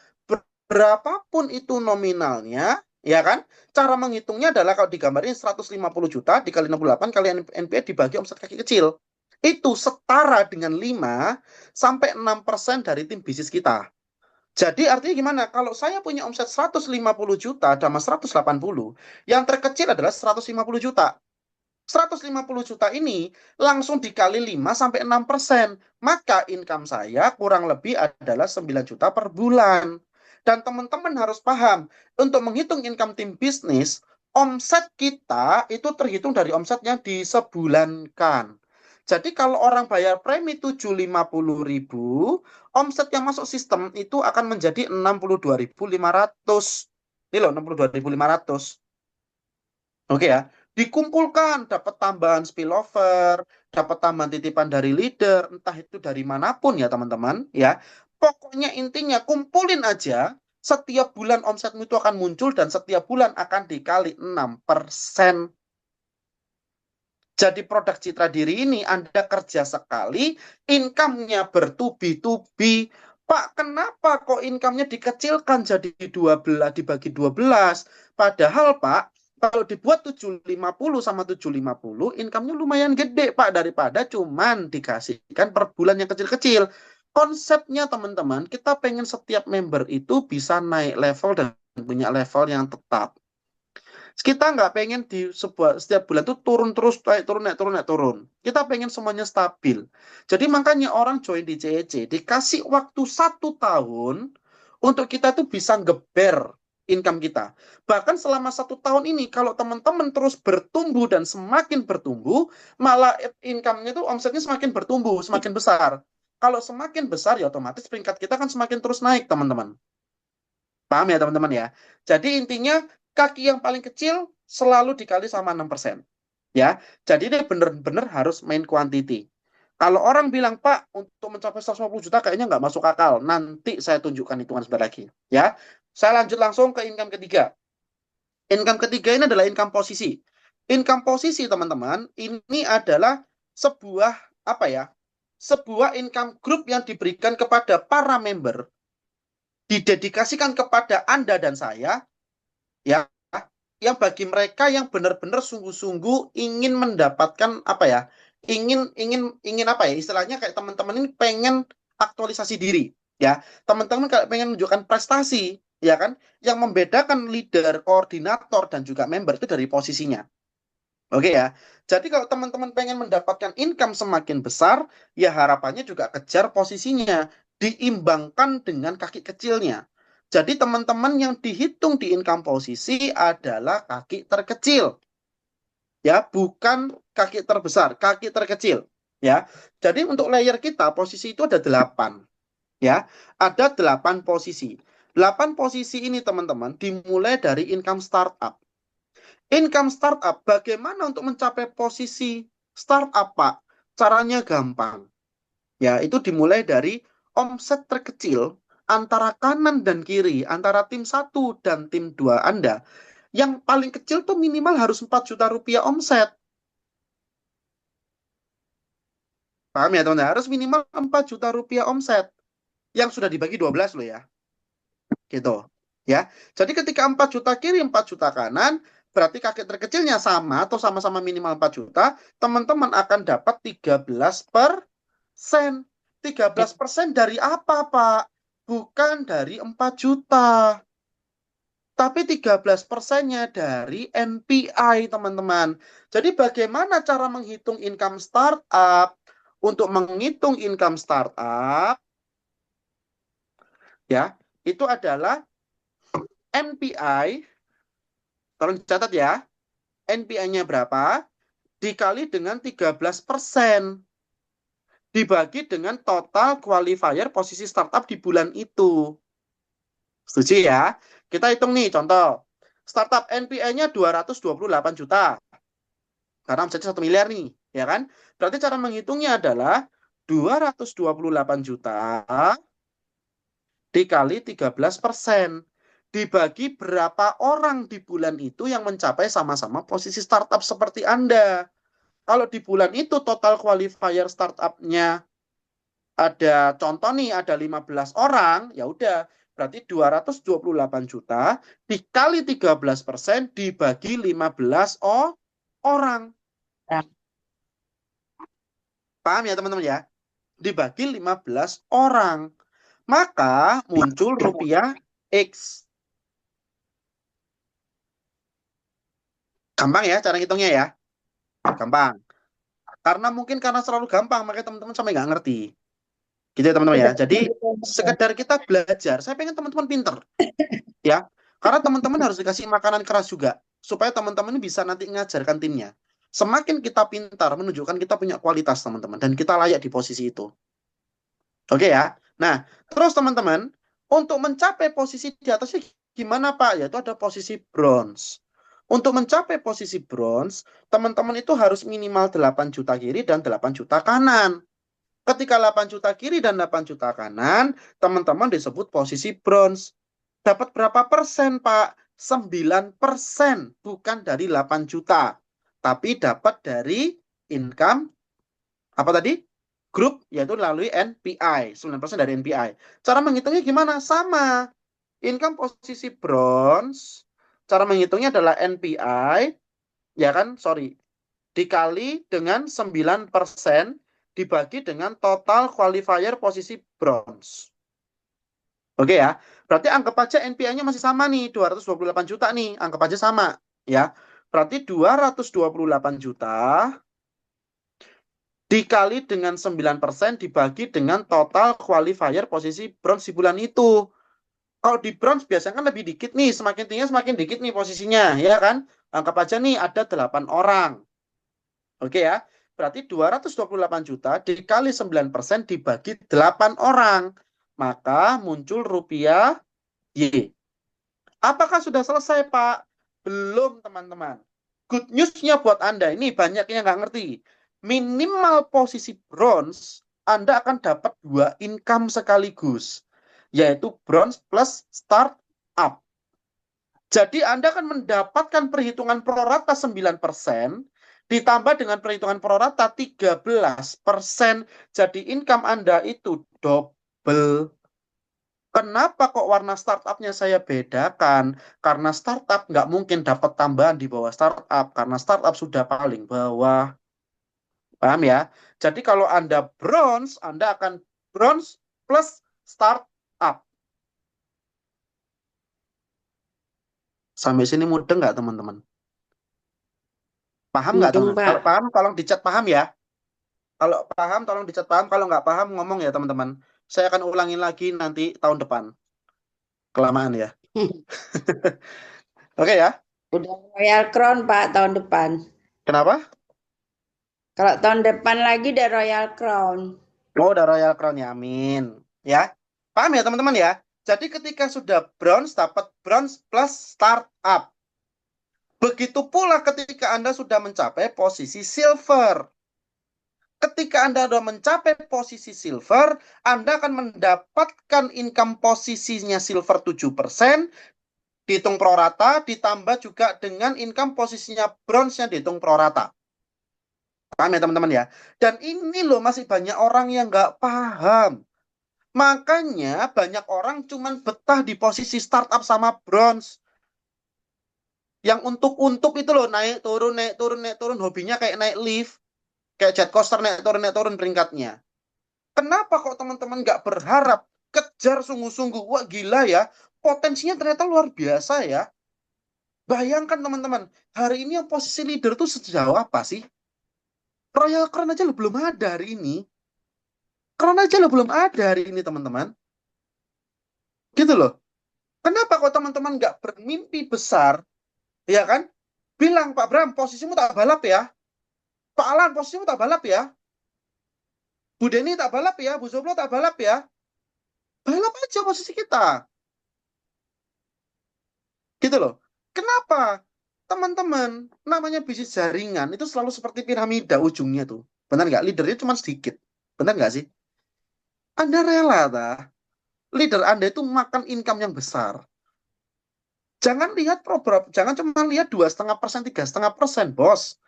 berapapun itu nominalnya, ya kan? Cara menghitungnya adalah kalau digambarin 150 juta dikali 68 kali NPI dibagi omset kaki kecil. Itu setara dengan 5-6% dari tim bisnis kita. Jadi artinya gimana? Kalau saya punya omset 150 juta sama 180, yang terkecil adalah 150 juta. 150 juta ini langsung dikali 5-6%. Maka income saya kurang lebih adalah 9 juta per bulan. Dan teman-teman harus paham, untuk menghitung income tim bisnis, omset kita itu terhitung dari omset yang disebulankan. Jadi kalau orang bayar premi 750.000, omset yang masuk sistem itu akan menjadi 62.500. Ini loh, 62.500. Oke ya. Dikumpulkan, dapat tambahan spillover, dapat tambahan titipan dari leader, entah itu dari manapun ya teman-teman, ya. Pokoknya intinya kumpulin aja, setiap bulan omsetmu itu akan muncul dan setiap bulan akan dikali 6%. Jadi produk Citra Diri ini Anda kerja sekali, income-nya bertubi-tubi. Pak, kenapa kok income-nya dikecilkan jadi 12, dibagi 12? Padahal Pak, kalau dibuat 750 sama 750, income-nya lumayan gede, Pak, daripada cuman dikasihkan per bulan yang kecil-kecil. Konsepnya, teman-teman, kita pengen setiap member itu bisa naik level dan punya level yang tetap. Kita nggak pengen di setiap bulan itu turun terus, naik turun, naik turun, naik turun. Kita pengen semuanya stabil. Jadi makanya orang join di CEC, dikasih waktu 1 tahun untuk kita tuh bisa ngeber income kita. Bahkan selama 1 tahun ini, kalau teman-teman terus bertumbuh dan semakin bertumbuh, malah income-nya tuh omsetnya semakin bertumbuh, semakin besar. Kalau semakin besar, ya otomatis peringkat kita kan semakin terus naik, teman-teman. Paham ya, teman-teman ya? Jadi intinya, kaki yang paling kecil selalu dikali sama 6%. Ya, jadi ini benar-benar harus main quantity. Kalau orang bilang, Pak, untuk mencapai 150 juta kayaknya nggak masuk akal. Nanti saya tunjukkan hitungan sebentar lagi. Ya, saya lanjut langsung ke income ketiga. Income ketiga ini adalah income posisi. Income posisi, teman-teman, ini adalah sebuah apa ya? Sebuah income group yang diberikan kepada para member, didedikasikan kepada Anda dan saya, ya, yang bagi mereka yang benar-benar sungguh-sungguh ingin mendapatkan apa ya, ingin apa ya, istilahnya kayak teman-teman ini pengen aktualisasi diri, ya, teman-teman kayak pengen menunjukkan prestasi, ya kan? Yang membedakan leader, koordinator, dan juga member itu dari posisinya. Oke ya. Jadi kalau teman-teman pengen mendapatkan income semakin besar, ya harapannya juga kejar posisinya, diimbangkan dengan kaki kecilnya. Jadi teman-teman yang dihitung di income posisi adalah kaki terkecil. Ya, bukan kaki terbesar, kaki terkecil. Ya. Jadi untuk layer kita posisi itu ada 8. Ya, ada 8 posisi. 8 posisi ini teman-teman dimulai dari income startup. Income startup, bagaimana untuk mencapai posisi startup, Pak? Caranya gampang. Ya, itu dimulai dari omset terkecil antara kanan dan kiri, antara tim 1 dan tim 2 Anda. Yang paling kecil tuh minimal harus 4 juta rupiah omset. Paham ya, teman-teman? Harus minimal 4 juta rupiah omset. Yang sudah dibagi 12 loh ya. Gitu. Ya. Jadi ketika 4 juta kiri, 4 juta kanan, berarti kaki terkecilnya sama atau sama-sama minimal 4 juta, teman-teman akan dapat 13%. 13% dari apa, Pak? Bukan dari 4 juta. Tapi 13%-nya dari NPI, teman-teman. Jadi bagaimana cara menghitung income startup? Untuk menghitung income startup, ya, itu adalah NPI, tolong dicatat ya, NPI-nya berapa, dikali dengan 13%, dibagi dengan total qualifier posisi startup di bulan itu. Setuju ya? Kita hitung nih, contoh. Startup NPI-nya 228 juta. Karena omsetnya 1 miliar nih, ya kan? Berarti cara menghitungnya adalah 228 juta dikali 13%. Dibagi berapa orang di bulan itu yang mencapai sama-sama posisi startup seperti Anda. Kalau di bulan itu total qualifier startupnya ada contoh nih, ada 15 orang, ya udah, berarti 228 juta dikali 13% dibagi 15 orang. Paham ya teman-teman ya? Dibagi 15 orang. Maka muncul rupiah X. Gampang ya cara hitungnya ya? Gampang. Karena selalu gampang, makanya teman-teman sampai nggak ngerti. Gitu ya teman-teman ya. Jadi sekedar kita belajar. Saya pengen teman-teman pinter. Ya. Karena teman-teman harus dikasih makanan keras juga. Supaya teman-teman ini bisa nanti mengajarkan timnya. Semakin kita pintar, menunjukkan kita punya kualitas teman-teman. Dan kita layak di posisi itu. Oke ya. Nah, terus teman-teman, untuk mencapai posisi di atasnya gimana Pak? Yaitu ada posisi bronze. Untuk mencapai posisi bronze, teman-teman itu harus minimal 8 juta kiri dan 8 juta kanan. Ketika 8 juta kiri dan 8 juta kanan, teman-teman disebut posisi bronze. Dapat berapa persen, Pak? 9%, bukan dari 8 juta. Tapi dapat dari income, apa tadi? Grup, yaitu melalui NPI. 9% dari NPI. Cara menghitungnya gimana? Sama. Income posisi bronze, cara menghitungnya adalah NPI, ya kan? Sorry. Dikali dengan 9% dibagi dengan total qualifier posisi bronze. Oke ya. Berarti anggap aja NPI-nya masih sama nih, 228 juta nih. Anggap aja sama, ya. Berarti 228 juta dikali dengan 9% dibagi dengan total qualifier posisi bronze di bulan itu. Kalau di bronze biasanya kan lebih dikit nih, semakin tinggi semakin dikit nih posisinya, ya kan? Anggap aja nih ada 8 orang. Oke ya, berarti 228 juta dikali 9% dibagi 8 orang. Maka muncul rupiah Y. Apakah sudah selesai, Pak? Belum, teman-teman. Good news-nya buat Anda, ini banyak yang nggak ngerti. Minimal posisi bronze, Anda akan dapat 2 income sekaligus, yaitu bronze plus startup. Jadi Anda akan mendapatkan perhitungan prorata 9%, ditambah dengan perhitungan prorata 13%. Jadi income Anda itu double. Kenapa kok warna startupnya saya bedakan? Karena startup nggak mungkin dapat tambahan di bawah startup, karena startup sudah paling bawah. Paham ya? Jadi kalau Anda bronze, Anda akan bronze plus startup. Sampai sini mudeng nggak teman-teman? Paham nggak Mudeng, teman? Pak. Kalau paham, tolong dicat paham ya. Kalau paham, tolong dicat paham. Kalau nggak paham, ngomong ya teman-teman. Saya akan ulangin lagi nanti tahun depan. Kelamaan ya. Oke ya. Udah Royal Crown, Pak, tahun depan. Kenapa? Kalau tahun depan lagi udah Royal Crown. Oh, udah Royal Crown ya, amin. Ya, paham ya teman-teman ya? Jadi ketika sudah bronze, dapat bronze plus startup. Begitu pula ketika Anda sudah mencapai posisi silver. Ketika Anda sudah mencapai posisi silver, Anda akan mendapatkan income posisinya silver 7%, dihitung prorata, ditambah juga dengan income posisinya bronze yang dihitung prorata. Paham ya teman-teman ya? Dan ini loh masih banyak orang yang nggak paham. Makanya banyak orang cuman betah di posisi startup sama bronze. Yang untuk itu loh naik turun, naik turun, naik turun. Hobinya kayak naik lift. Kayak jet coaster naik turun peringkatnya. Kenapa kok teman-teman nggak berharap kejar sungguh-sungguh? Wah gila ya, potensinya ternyata luar biasa ya. Bayangkan teman-teman, hari ini yang posisi leader tuh sejauh apa sih? Royal Crown aja lo belum ada hari ini. Crown aja lo belum ada hari ini teman-teman. Gitu loh. Kenapa kok teman-teman nggak bermimpi besar? Ya kan? Bilang Pak Bram, posisimu tak balap ya. Pak Alan, posisimu tak balap ya. Bu Deni tak balap ya. Bu Zoblo tak balap ya. Balap aja posisi kita. Gitu loh. Kenapa? Teman-teman, namanya bisnis jaringan itu selalu seperti piramida ujungnya tuh. Benar nggak? Leadernya cuma sedikit. Benar nggak sih? Anda rela, leader Anda itu makan income yang besar. Jangan lihat program, jangan cuma lihat 2,5%, 3,5%, bos.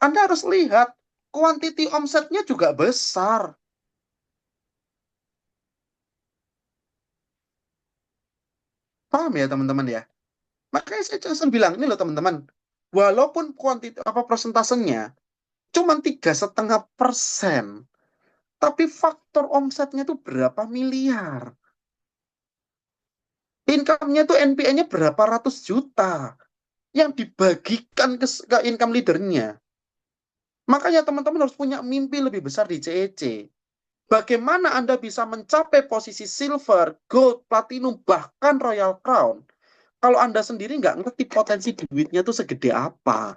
Anda harus lihat kuantiti omsetnya juga besar. Paham ya teman-teman ya? Makanya saya selalu bilang ini loh teman-teman, walaupun kuantiti apa persentasenya cuma 3,5%, tapi faktor omsetnya itu berapa miliar. Income-nya tuh NPN-nya berapa ratus juta yang dibagikan ke income leadernya. Makanya teman-teman harus punya mimpi lebih besar di CEC. Bagaimana Anda bisa mencapai posisi silver, gold, platinum, bahkan Royal Crown kalau Anda sendiri nggak ngerti potensi duitnya itu segede apa.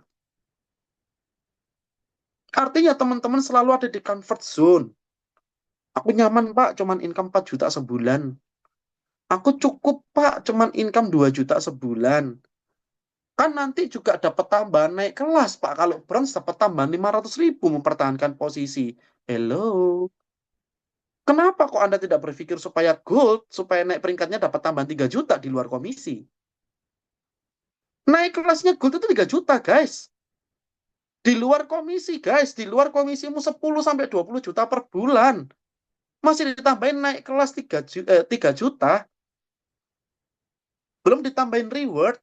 Artinya teman-teman selalu ada di comfort zone. Aku nyaman Pak, cuman income 4 juta sebulan. Aku cukup Pak, cuman income 2 juta sebulan. Kan nanti juga dapat tambahan naik kelas Pak. Kalau bronze dapat tambahan 500.000 mempertahankan posisi. Hello. Kenapa kok Anda tidak berpikir supaya gold, supaya naik peringkatnya dapat tambahan 3 juta di luar komisi? Naik kelasnya gold itu 3 juta, guys. Di luar komisi, guys. Di luar komisimu 10-20 juta per bulan. Masih ditambahin naik kelas 3 juta. Belum ditambahin reward.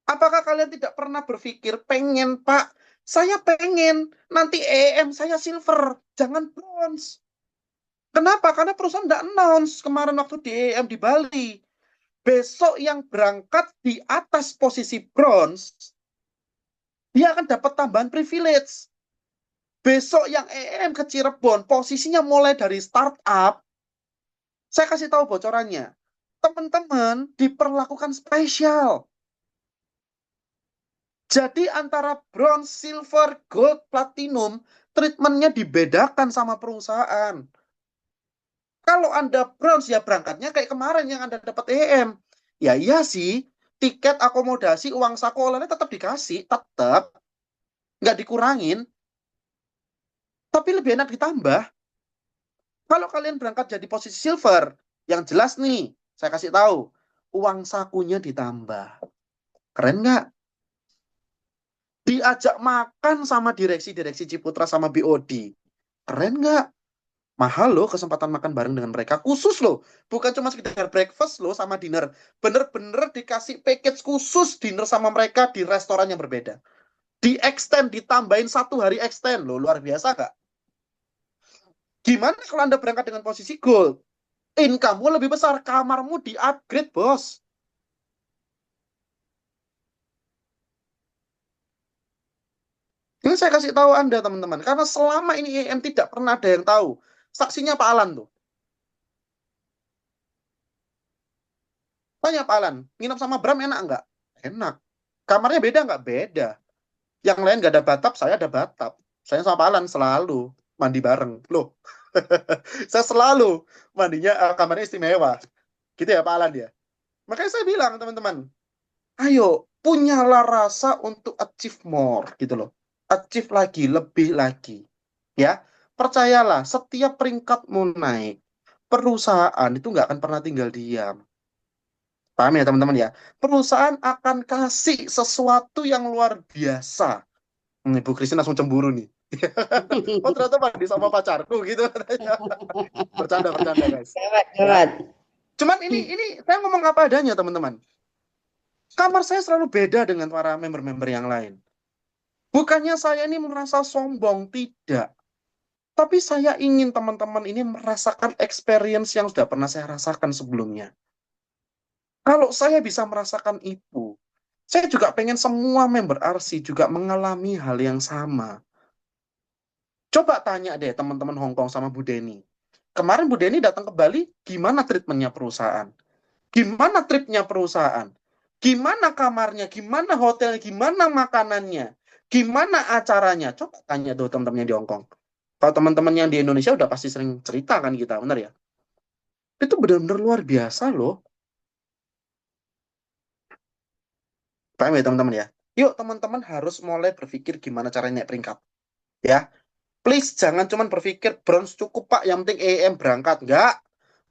Apakah kalian tidak pernah berpikir, pengen, Pak, saya pengen nanti EM saya silver, jangan bronze. Kenapa? Karena perusahaan tidak announce kemarin waktu di EM di Bali. Besok yang berangkat di atas posisi bronze, dia akan dapat tambahan privilege. Besok yang EM ke Cirebon, posisinya mulai dari startup, saya kasih tahu bocorannya. Teman-teman diperlakukan spesial. Jadi antara bronze, silver, gold, platinum, treatmentnya dibedakan sama perusahaan. Kalau Anda bronze, ya berangkatnya kayak kemarin yang Anda dapat EM. Ya iya sih, tiket, akomodasi, uang saku olehnya tetap dikasih, tetap. Nggak dikurangin. Tapi lebih enak ditambah. Kalau kalian berangkat jadi posisi silver, yang jelas nih, saya kasih tahu, uang sakunya ditambah. Keren nggak? Diajak makan sama direksi Ciputra sama BOD. Keren nggak? Mahal loh kesempatan makan bareng dengan mereka. Khusus loh. Bukan cuma sekedar breakfast loh sama dinner. Bener-bener dikasih package khusus dinner sama mereka di restoran yang berbeda. Di extend, ditambahin 1 hari extend loh. Luar biasa nggak? Gimana kalau Anda berangkat dengan posisi gold? Income-mu lebih besar, kamarmu di-upgrade, bos. Ini saya kasih tahu Anda, teman-teman. Karena selama ini EM tidak pernah ada yang tahu. Saksinya Pak Alan tuh. Tanya Pak Alan, nginep sama Bram enak nggak? Enak. Kamarnya beda nggak? Beda. Yang lain nggak ada bathtub, saya ada bathtub. Saya sama Pak Alan selalu mandi bareng. Loh, saya selalu mandinya kamarnya istimewa. Gitu ya Pak Alan ya. Makanya saya bilang, teman-teman, ayo, punyalah rasa untuk achieve more, gitu loh. Achieve lagi, lebih lagi. Ya, percayalah, setiap peringkatmu naik, perusahaan itu nggak akan pernah tinggal diam. Paham ya teman-teman ya? Perusahaan akan kasih sesuatu yang luar biasa. Ibu Christine langsung cemburu nih. Oh ternyata mandi sama pacarku gitu katanya. Bercanda guys. Gawat, Ya. gawat. Cuman ini saya ngomong apa adanya teman-teman. Kamar saya selalu beda dengan para member-member yang lain. Bukannya saya ini merasa sombong, tidak. Tapi saya ingin teman-teman ini merasakan experience yang sudah pernah saya rasakan sebelumnya. Kalau saya bisa merasakan itu, saya juga pengen semua member RC juga mengalami hal yang sama. Coba tanya deh teman-teman Hongkong sama Bu Denny. Kemarin Bu Denny datang ke Bali, gimana treatmentnya perusahaan? Gimana tripnya perusahaan? Gimana kamarnya? Gimana hotelnya? Gimana makanannya? Gimana acaranya? Coba tanya tuh teman-temannya di Hongkong. Kalau teman-teman yang di Indonesia udah pasti sering cerita kan kita, benar ya? Itu benar-benar luar biasa loh. Paham ya teman-teman ya? Yuk teman-teman harus mulai berpikir gimana caranya naik peringkat. Ya, please jangan cuma berpikir bronze cukup Pak, yang penting EM berangkat. Enggak.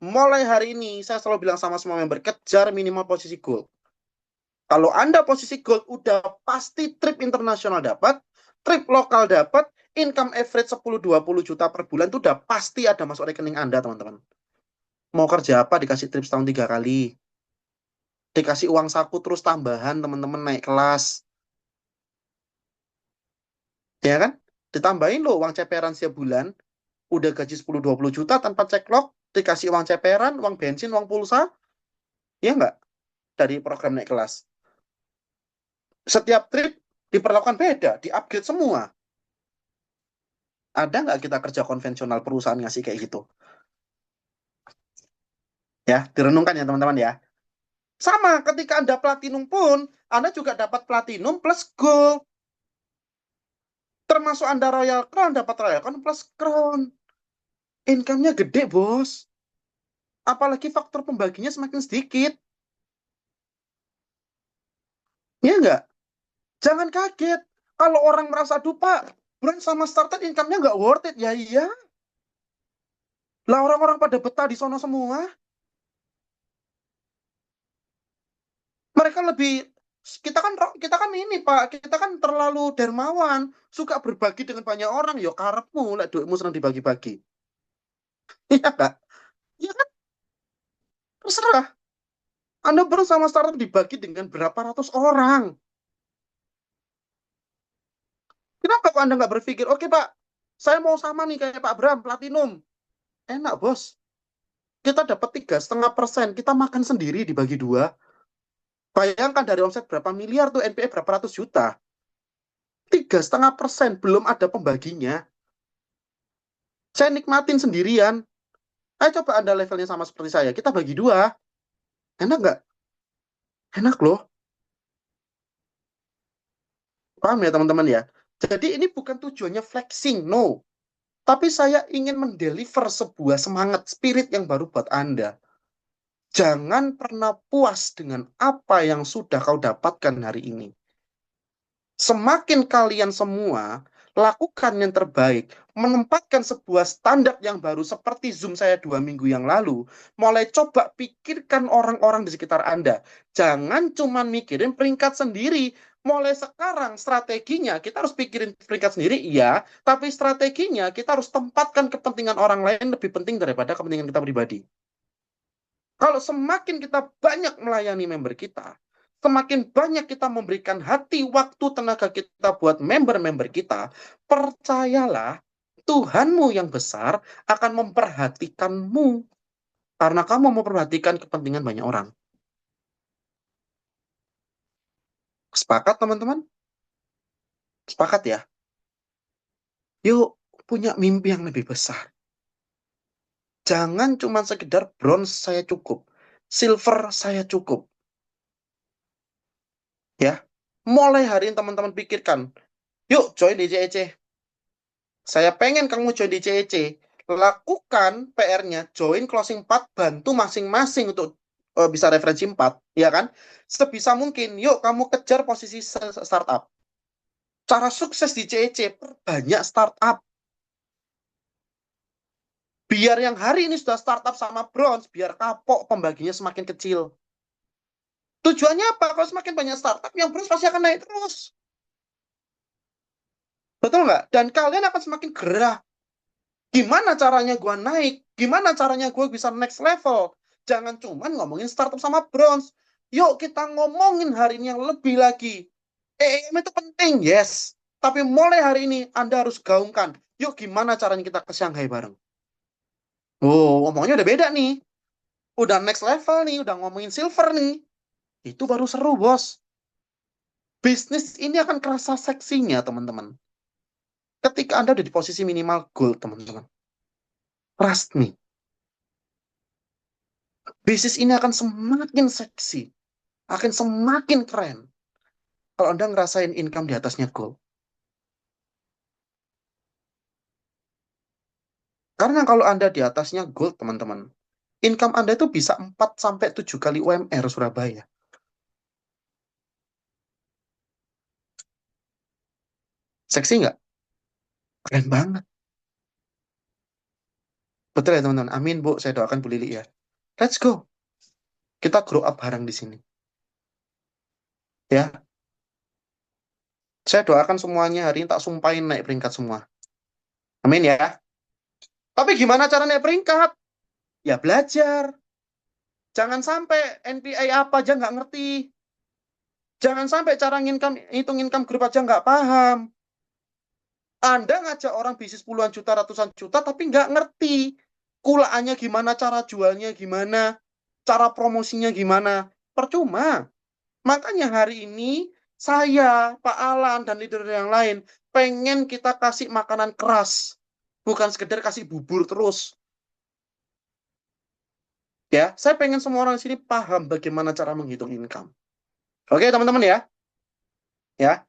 Mulai hari ini saya selalu bilang sama semua member, kejar minimal posisi gold. Kalau Anda posisi gold udah pasti trip internasional dapat, trip lokal dapat, income average 10-20 juta per bulan itu udah pasti ada masuk rekening Anda teman-teman. Mau kerja apa dikasih trip setahun 3 kali. Dikasih uang saku terus tambahan teman-teman naik kelas. Ya kan? Ditambahin loh uang ceperan setiap bulan. Udah gaji 10-20 juta tanpa ceklok, dikasih uang ceperan, uang bensin, uang pulsa. Ya nggak? Dari program naik kelas. Setiap trip diperlakukan beda, di-upgrade semua. Ada nggak kita kerja konvensional perusahaan ngasih kayak gitu? Ya, direnungkan ya teman-teman ya. Sama, ketika Anda platinum pun, Anda juga dapat platinum plus gold. Termasuk Anda Royal Crown, dapat Royal Crown plus Crown. Income-nya gede, bos. Apalagi faktor pembaginya semakin sedikit. Ya nggak? Jangan kaget. Kalau orang merasa, aduh Pak, brand sama startup income-nya nggak worth it. Ya iya. Lah orang-orang pada betah di sono semua. Mereka lebih, kita kan ini Pak, kita kan terlalu dermawan, suka berbagi dengan banyak orang. Yo karepmu, lek duitmu senang dibagi-bagi. Iya nggak? Iya kan? Terserah. Anda brand sama startup dibagi dengan berapa ratus orang. Kenapa kok Anda nggak berpikir, oke Pak, saya mau sama nih kayak Pak Bram, platinum. Enak bos. Kita dapat 3,5%, kita makan sendiri dibagi 2. Bayangkan dari omset berapa miliar tuh, NPE berapa ratus juta. 3,5%, belum ada pembaginya. Saya nikmatin sendirian. Ayo coba Anda levelnya sama seperti saya, kita bagi 2. Enak nggak? Enak loh. Paham ya teman-teman ya? Jadi ini bukan tujuannya flexing, no. Tapi saya ingin mendeliver sebuah semangat, spirit yang baru buat Anda. Jangan pernah puas dengan apa yang sudah kau dapatkan hari ini. Semakin kalian semua lakukan yang terbaik, menempatkan sebuah standar yang baru seperti Zoom saya 2 minggu yang lalu, mulai coba pikirkan orang-orang di sekitar Anda. Jangan cuma mikirin peringkat sendiri. Mulai sekarang strateginya kita harus pikirin peringkat sendiri, iya, tapi strateginya kita harus tempatkan kepentingan orang lain lebih penting daripada kepentingan kita pribadi. Kalau semakin kita banyak melayani member kita, semakin banyak kita memberikan hati, waktu, tenaga kita buat member-member kita, percayalah, Tuhanmu yang besar akan memperhatikanmu. Karena kamu memperhatikan kepentingan banyak orang. Sepakat, teman-teman? Sepakat ya? Yuk, punya mimpi yang lebih besar. Jangan cuma sekedar bronze saya cukup. Silver saya cukup. Ya. Mulai hari ini teman-teman pikirkan. Yuk, join di CEC. Saya pengen kamu join di CEC. Lakukan PR-nya, join closing 4, bantu masing-masing untuk bisa referensi 4, ya kan? Sebisa mungkin, yuk kamu kejar posisi startup. Cara sukses di CEC, perbanyak startup. Biar yang hari ini sudah startup sama bronze, biar kapok pembaginya semakin kecil. Tujuannya apa? Kalau semakin banyak startup, yang bronze pasti akan naik terus. Betul nggak? Dan kalian akan semakin gerah. Gimana caranya gue naik? Gimana caranya gue bisa next level? Jangan cuma ngomongin startup sama bronze. Yuk kita ngomongin hari ini yang lebih lagi. EEM itu penting, yes. Tapi mulai hari ini Anda harus gaungkan. Yuk gimana caranya kita ke Shanghai bareng? Oh, ngomongnya udah beda nih. Udah next level nih, udah ngomongin silver nih. Itu baru seru, bos. Bisnis ini akan kerasa seksinya, teman-teman. Ketika Anda udah di posisi minimal gold, teman-teman. Trust me. Bisnis ini akan semakin seksi. Akan semakin keren. Kalau Anda ngerasain income di atasnya gold. Karena kalau Anda di atasnya gold, teman-teman. Income Anda itu bisa 4-7 kali UMR Surabaya. Seksi nggak? Keren banget. Betul ya, teman-teman? Amin, Bu. Saya doakan Bu Lili ya. Let's go. Kita grow up bareng di sini. Ya. Saya doakan semuanya hari ini tak sumpahin naik peringkat semua. Amin ya. Tapi gimana cara naik peringkat? Ya belajar. Jangan sampai NPI apa aja nggak ngerti. Jangan sampai cara hitung income group aja nggak paham. Anda ngajak orang bisnis puluhan juta, ratusan juta, tapi nggak ngerti. Kulaannya gimana, cara jualnya gimana, cara promosinya gimana. Percuma. Makanya hari ini saya, Pak Alan, dan leader yang lain pengen kita kasih makanan keras. Bukan sekedar kasih bubur terus. Ya, saya pengen semua orang di sini paham bagaimana cara menghitung income. Oke, teman-teman ya. Ya.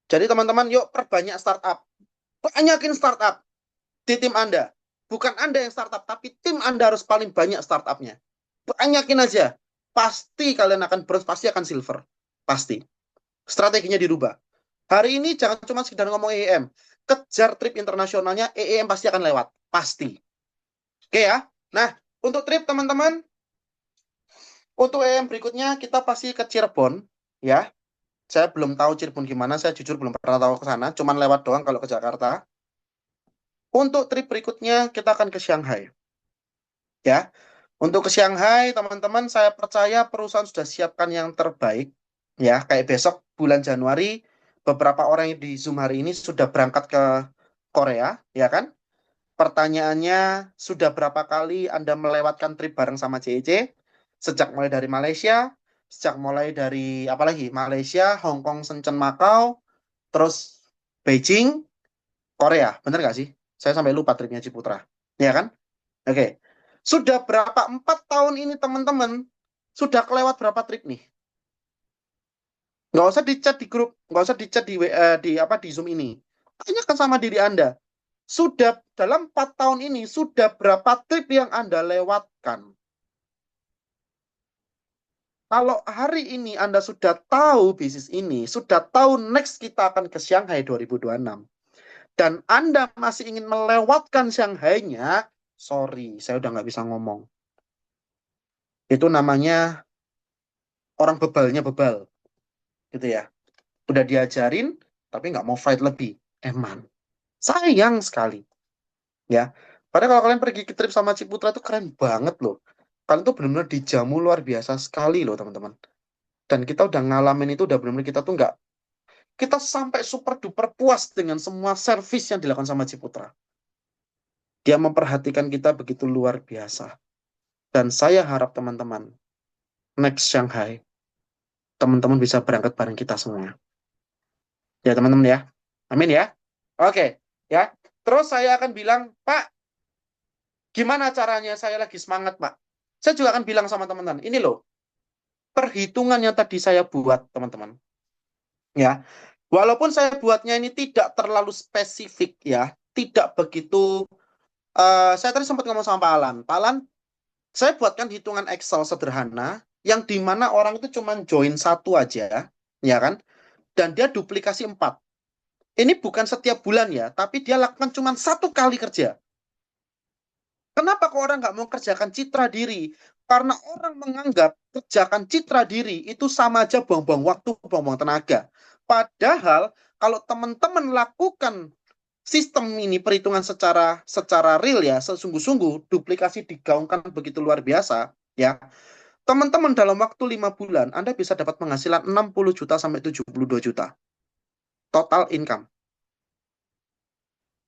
Jadi teman-teman, yuk perbanyak startup. Banyakin startup di tim Anda. Bukan Anda yang startup, tapi tim Anda harus paling banyak startupnya. Banyakin aja. Pasti kalian akan bronze, pasti akan silver. Pasti. Strateginya dirubah. Hari ini jangan cuma sekedar ngomong EEM. Kejar trip internasionalnya, EEM pasti akan lewat. Pasti. Oke ya. Nah, untuk trip teman-teman, untuk EEM berikutnya kita pasti ke Cirebon. Ya. Saya belum tahu Cirebon gimana, saya jujur belum pernah tahu ke sana. Cuman lewat doang kalau ke Jakarta. Untuk trip berikutnya kita akan ke Shanghai. Ya. Untuk ke Shanghai, teman-teman, saya percaya perusahaan sudah siapkan yang terbaik. Ya, kayak besok bulan Januari, beberapa orang yang di Zoom hari ini sudah berangkat ke Korea, ya kan? Pertanyaannya, sudah berapa kali Anda melewatkan trip bareng sama CEC? Sejak mulai dari Malaysia, sejak mulai dari, apalagi, Malaysia, Hong Kong, Shenzhen, Macau, terus Beijing, Korea. Bener nggak sih? Saya sampai lupa tripnya Ciputra. Ya kan? Oke. Sudah berapa 4 tahun ini teman-teman sudah kelewat berapa trip nih? Nggak usah dicat di grup, nggak usah dicat di di Zoom ini. Tanyakan sama diri Anda. Sudah dalam 4 tahun ini sudah berapa trip yang Anda lewatkan? Kalau hari ini Anda sudah tahu bisnis ini, sudah tahu next kita akan ke Shanghai 2026. Dan Anda masih ingin melewatkan Shanghai-nya, sorry, saya udah nggak bisa ngomong. Itu namanya orang bebalnya bebal. Gitu ya. Udah diajarin, tapi nggak mau fight lebih. Eman. Sayang sekali. Ya. Padahal kalau kalian pergi ke trip sama Ciputra itu keren banget loh. Kalian tuh benar-benar dijamu luar biasa sekali loh teman-teman. Dan kita udah ngalamin itu, udah benar-benar kita tuh nggak, kita sampai super duper puas dengan semua servis yang dilakukan sama Ciputra. Dia memperhatikan kita begitu luar biasa. Dan saya harap teman-teman, next Shanghai, teman-teman bisa berangkat bareng kita semua. Ya teman-teman ya. Amin ya. Oke, ya. Terus saya akan bilang, Pak, gimana caranya saya lagi semangat, Pak? Saya juga akan bilang sama teman-teman, ini loh, perhitungan yang tadi saya buat, teman-teman. Ya, walaupun saya buatnya ini tidak terlalu spesifik ya, tidak begitu. Saya tadi sempat ngomong sama Pak Alan. Pak Alan, saya buatkan hitungan Excel sederhana yang dimana orang itu cuma join satu aja, ya kan? Dan dia duplikasi 4. Ini bukan setiap bulan ya, tapi dia lakukan cuma 1 kali kerja. Kenapa kok orang nggak mau kerjakan citra diri? Karena orang menganggap kerjakan citra diri itu sama aja buang-buang waktu, buang-buang tenaga. Padahal kalau teman-teman lakukan sistem ini perhitungan secara real ya, sesungguh-sungguh, duplikasi digaungkan begitu luar biasa ya. Teman-teman dalam waktu 5 bulan Anda bisa dapat penghasilan 60 juta sampai 72 juta total income.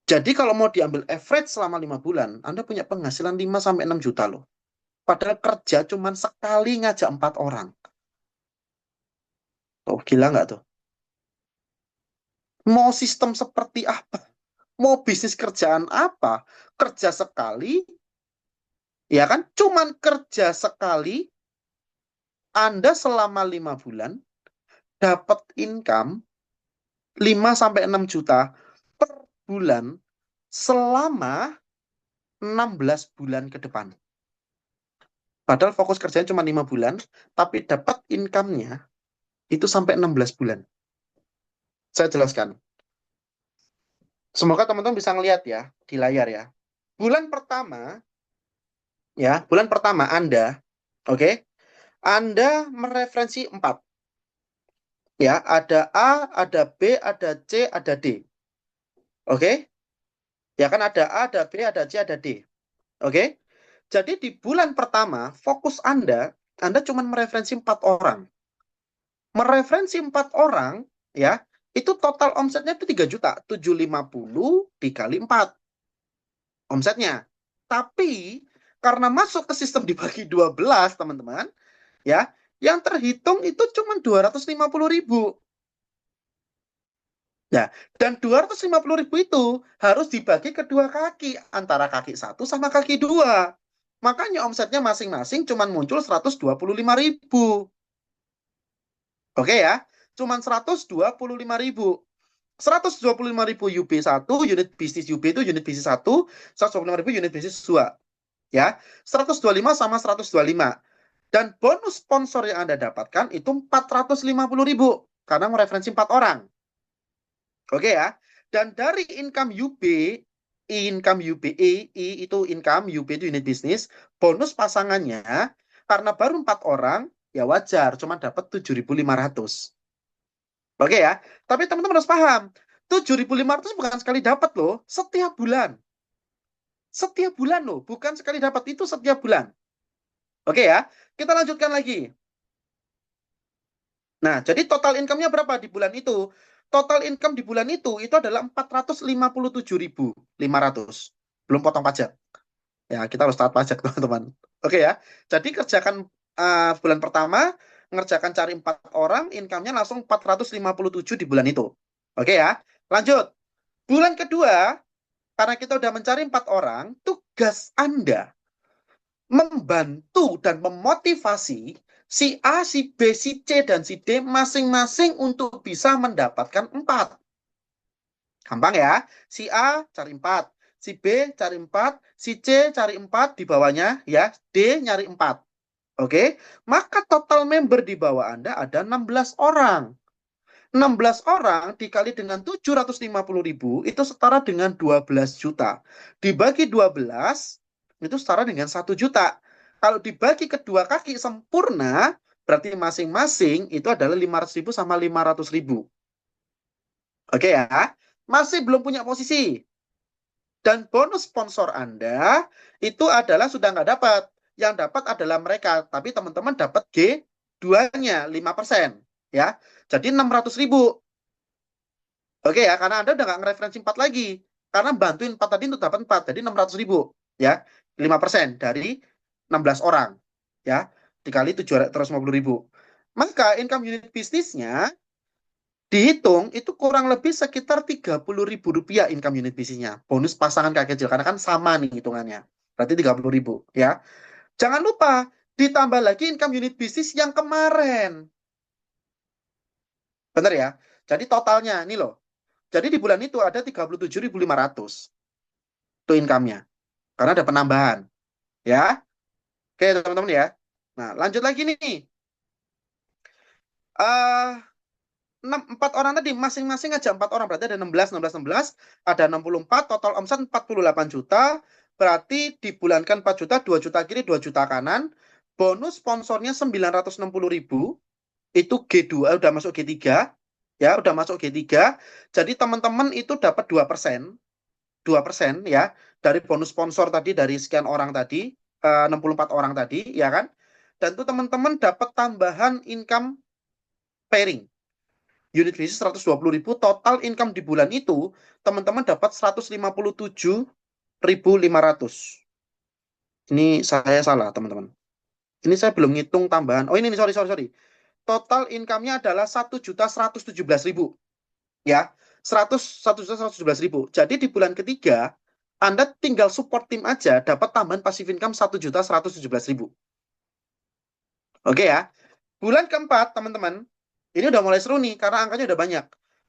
Jadi kalau mau diambil average selama 5 bulan, Anda punya penghasilan 5 sampai 6 juta loh. Padahal kerja cuma sekali ngajak 4 orang. Tuh, gila nggak tuh? Mau sistem seperti apa? Mau bisnis kerjaan apa? Kerja sekali, ya kan? Cuman kerja sekali, Anda selama 5 bulan dapat income 5 sampai 6 juta per bulan selama 16 bulan ke depan. Padahal fokus kerjanya cuma 5 bulan, tapi dapat income-nya itu sampai 16 bulan. Saya jelaskan. Semoga teman-teman bisa ngelihat ya di layar ya. Bulan pertama Anda, oke? Anda mereferensi 4. Ya, ada A, ada B, ada C, ada D. Oke? Ya kan ada A, ada B, ada C, ada D. Oke? Jadi di bulan pertama, fokus Anda cuma mereferensi 4 orang. Mereferensi 4 orang, ya, itu total omsetnya itu 3 juta. 750 dikali 4. Omsetnya. Tapi, karena masuk ke sistem dibagi 12, teman-teman, ya, yang terhitung itu cuma 250.000. Ya, dan 250.000 itu harus dibagi kedua kaki, antara kaki 1 sama kaki 2. Makanya omsetnya masing-masing cuma muncul 125.000. Oke ya, cuma 125.000. 125.000 UB1, unit bisnis UB itu unit bisnis 1, 125.000 unit bisnis 2. Ya, 125 sama 125. Dan bonus sponsor yang Anda dapatkan itu 450.000 karena mereferensi 4 orang. Oke ya. Dan dari income UB itu income, UB itu unit bisnis, bonus pasangannya karena baru 4 orang, ya wajar, cuma dapat 7.500. Oke ya. Tapi teman-teman harus paham, 7.500 bukan sekali dapat loh, setiap bulan. Setiap bulan loh, bukan sekali dapat, itu setiap bulan. Oke ya. Kita lanjutkan lagi. Nah, jadi total income-nya berapa di bulan itu? Total income di bulan itu adalah 457.500. Belum potong pajak. Ya, kita harus taat pajak, teman-teman. Oke ya. Jadi kerjakan bulan pertama, ngerjakan cari 4 orang, income-nya langsung 457 di bulan itu. Oke ya. Lanjut. Bulan kedua, karena kita udah mencari 4 orang, tugas Anda membantu dan memotivasi si A, si B, si C, dan si D masing-masing untuk bisa mendapatkan 4. Gampang ya. Si A cari 4, si B cari 4, si C cari 4 di bawahnya ya, D nyari 4. Oke, maka total member di bawah Anda ada 16 orang. 16 orang dikali dengan 750.000 itu setara dengan 12 juta. Dibagi 12 itu setara dengan 1 juta. Kalau dibagi kedua kaki sempurna, berarti masing-masing itu adalah 500.000 sama 500.000. Oke ya, masih belum punya posisi. Dan bonus sponsor Anda itu adalah sudah nggak dapat. Yang dapat adalah mereka, tapi teman-teman dapat G2-nya 5%. Ya, jadi 600.000. Oke ya, karena Anda udah nggak ngereferensi 4 lagi. Karena bantuin 4 tadi untuk dapat 4, jadi 600.000. Ya, 5% dari 16 orang. Ya, dikali 750.000. Maka income unit bisnisnya dihitung itu kurang lebih sekitar 30.000 rupiah income unit bisnisnya. Bonus pasangan kakek kecil, karena kan sama nih hitungannya. Berarti 30.000 ya. Jangan lupa, ditambah lagi income unit bisnis yang kemarin. Bener ya? Jadi totalnya, nih loh. Jadi di bulan itu ada 37.500. Itu income-nya. Karena ada penambahan. Ya. Oke, teman-teman ya. Nah, lanjut lagi nih. Eh 4 orang tadi, masing-masing aja 4 orang. Berarti ada 16, 16, 16. Ada 64, total omset 48 juta. Berarti dibulankan 4 juta, 2 juta kiri, 2 juta kanan. Bonus sponsornya 960.000. Itu G2, udah masuk G3. Ya, udah masuk G3. Jadi teman-teman itu dapat 2%. 2% ya. Dari bonus sponsor tadi, dari sekian orang tadi. 64 orang tadi, ya kan? Dan itu teman-teman dapat tambahan income pairing. Unit bisnis 120.000, total income di bulan itu teman-teman dapat 157.500. Ini saya salah, teman-teman. Ini saya belum ngitung tambahan. Oh, ini sorry. Total income-nya adalah 1.117.000. Ya, 1.117.000. Jadi di bulan ketiga Anda tinggal support tim aja dapat tambahan passive income 1.117.000. Oke ya. Bulan keempat, teman-teman, ini udah mulai seru nih, karena angkanya udah banyak.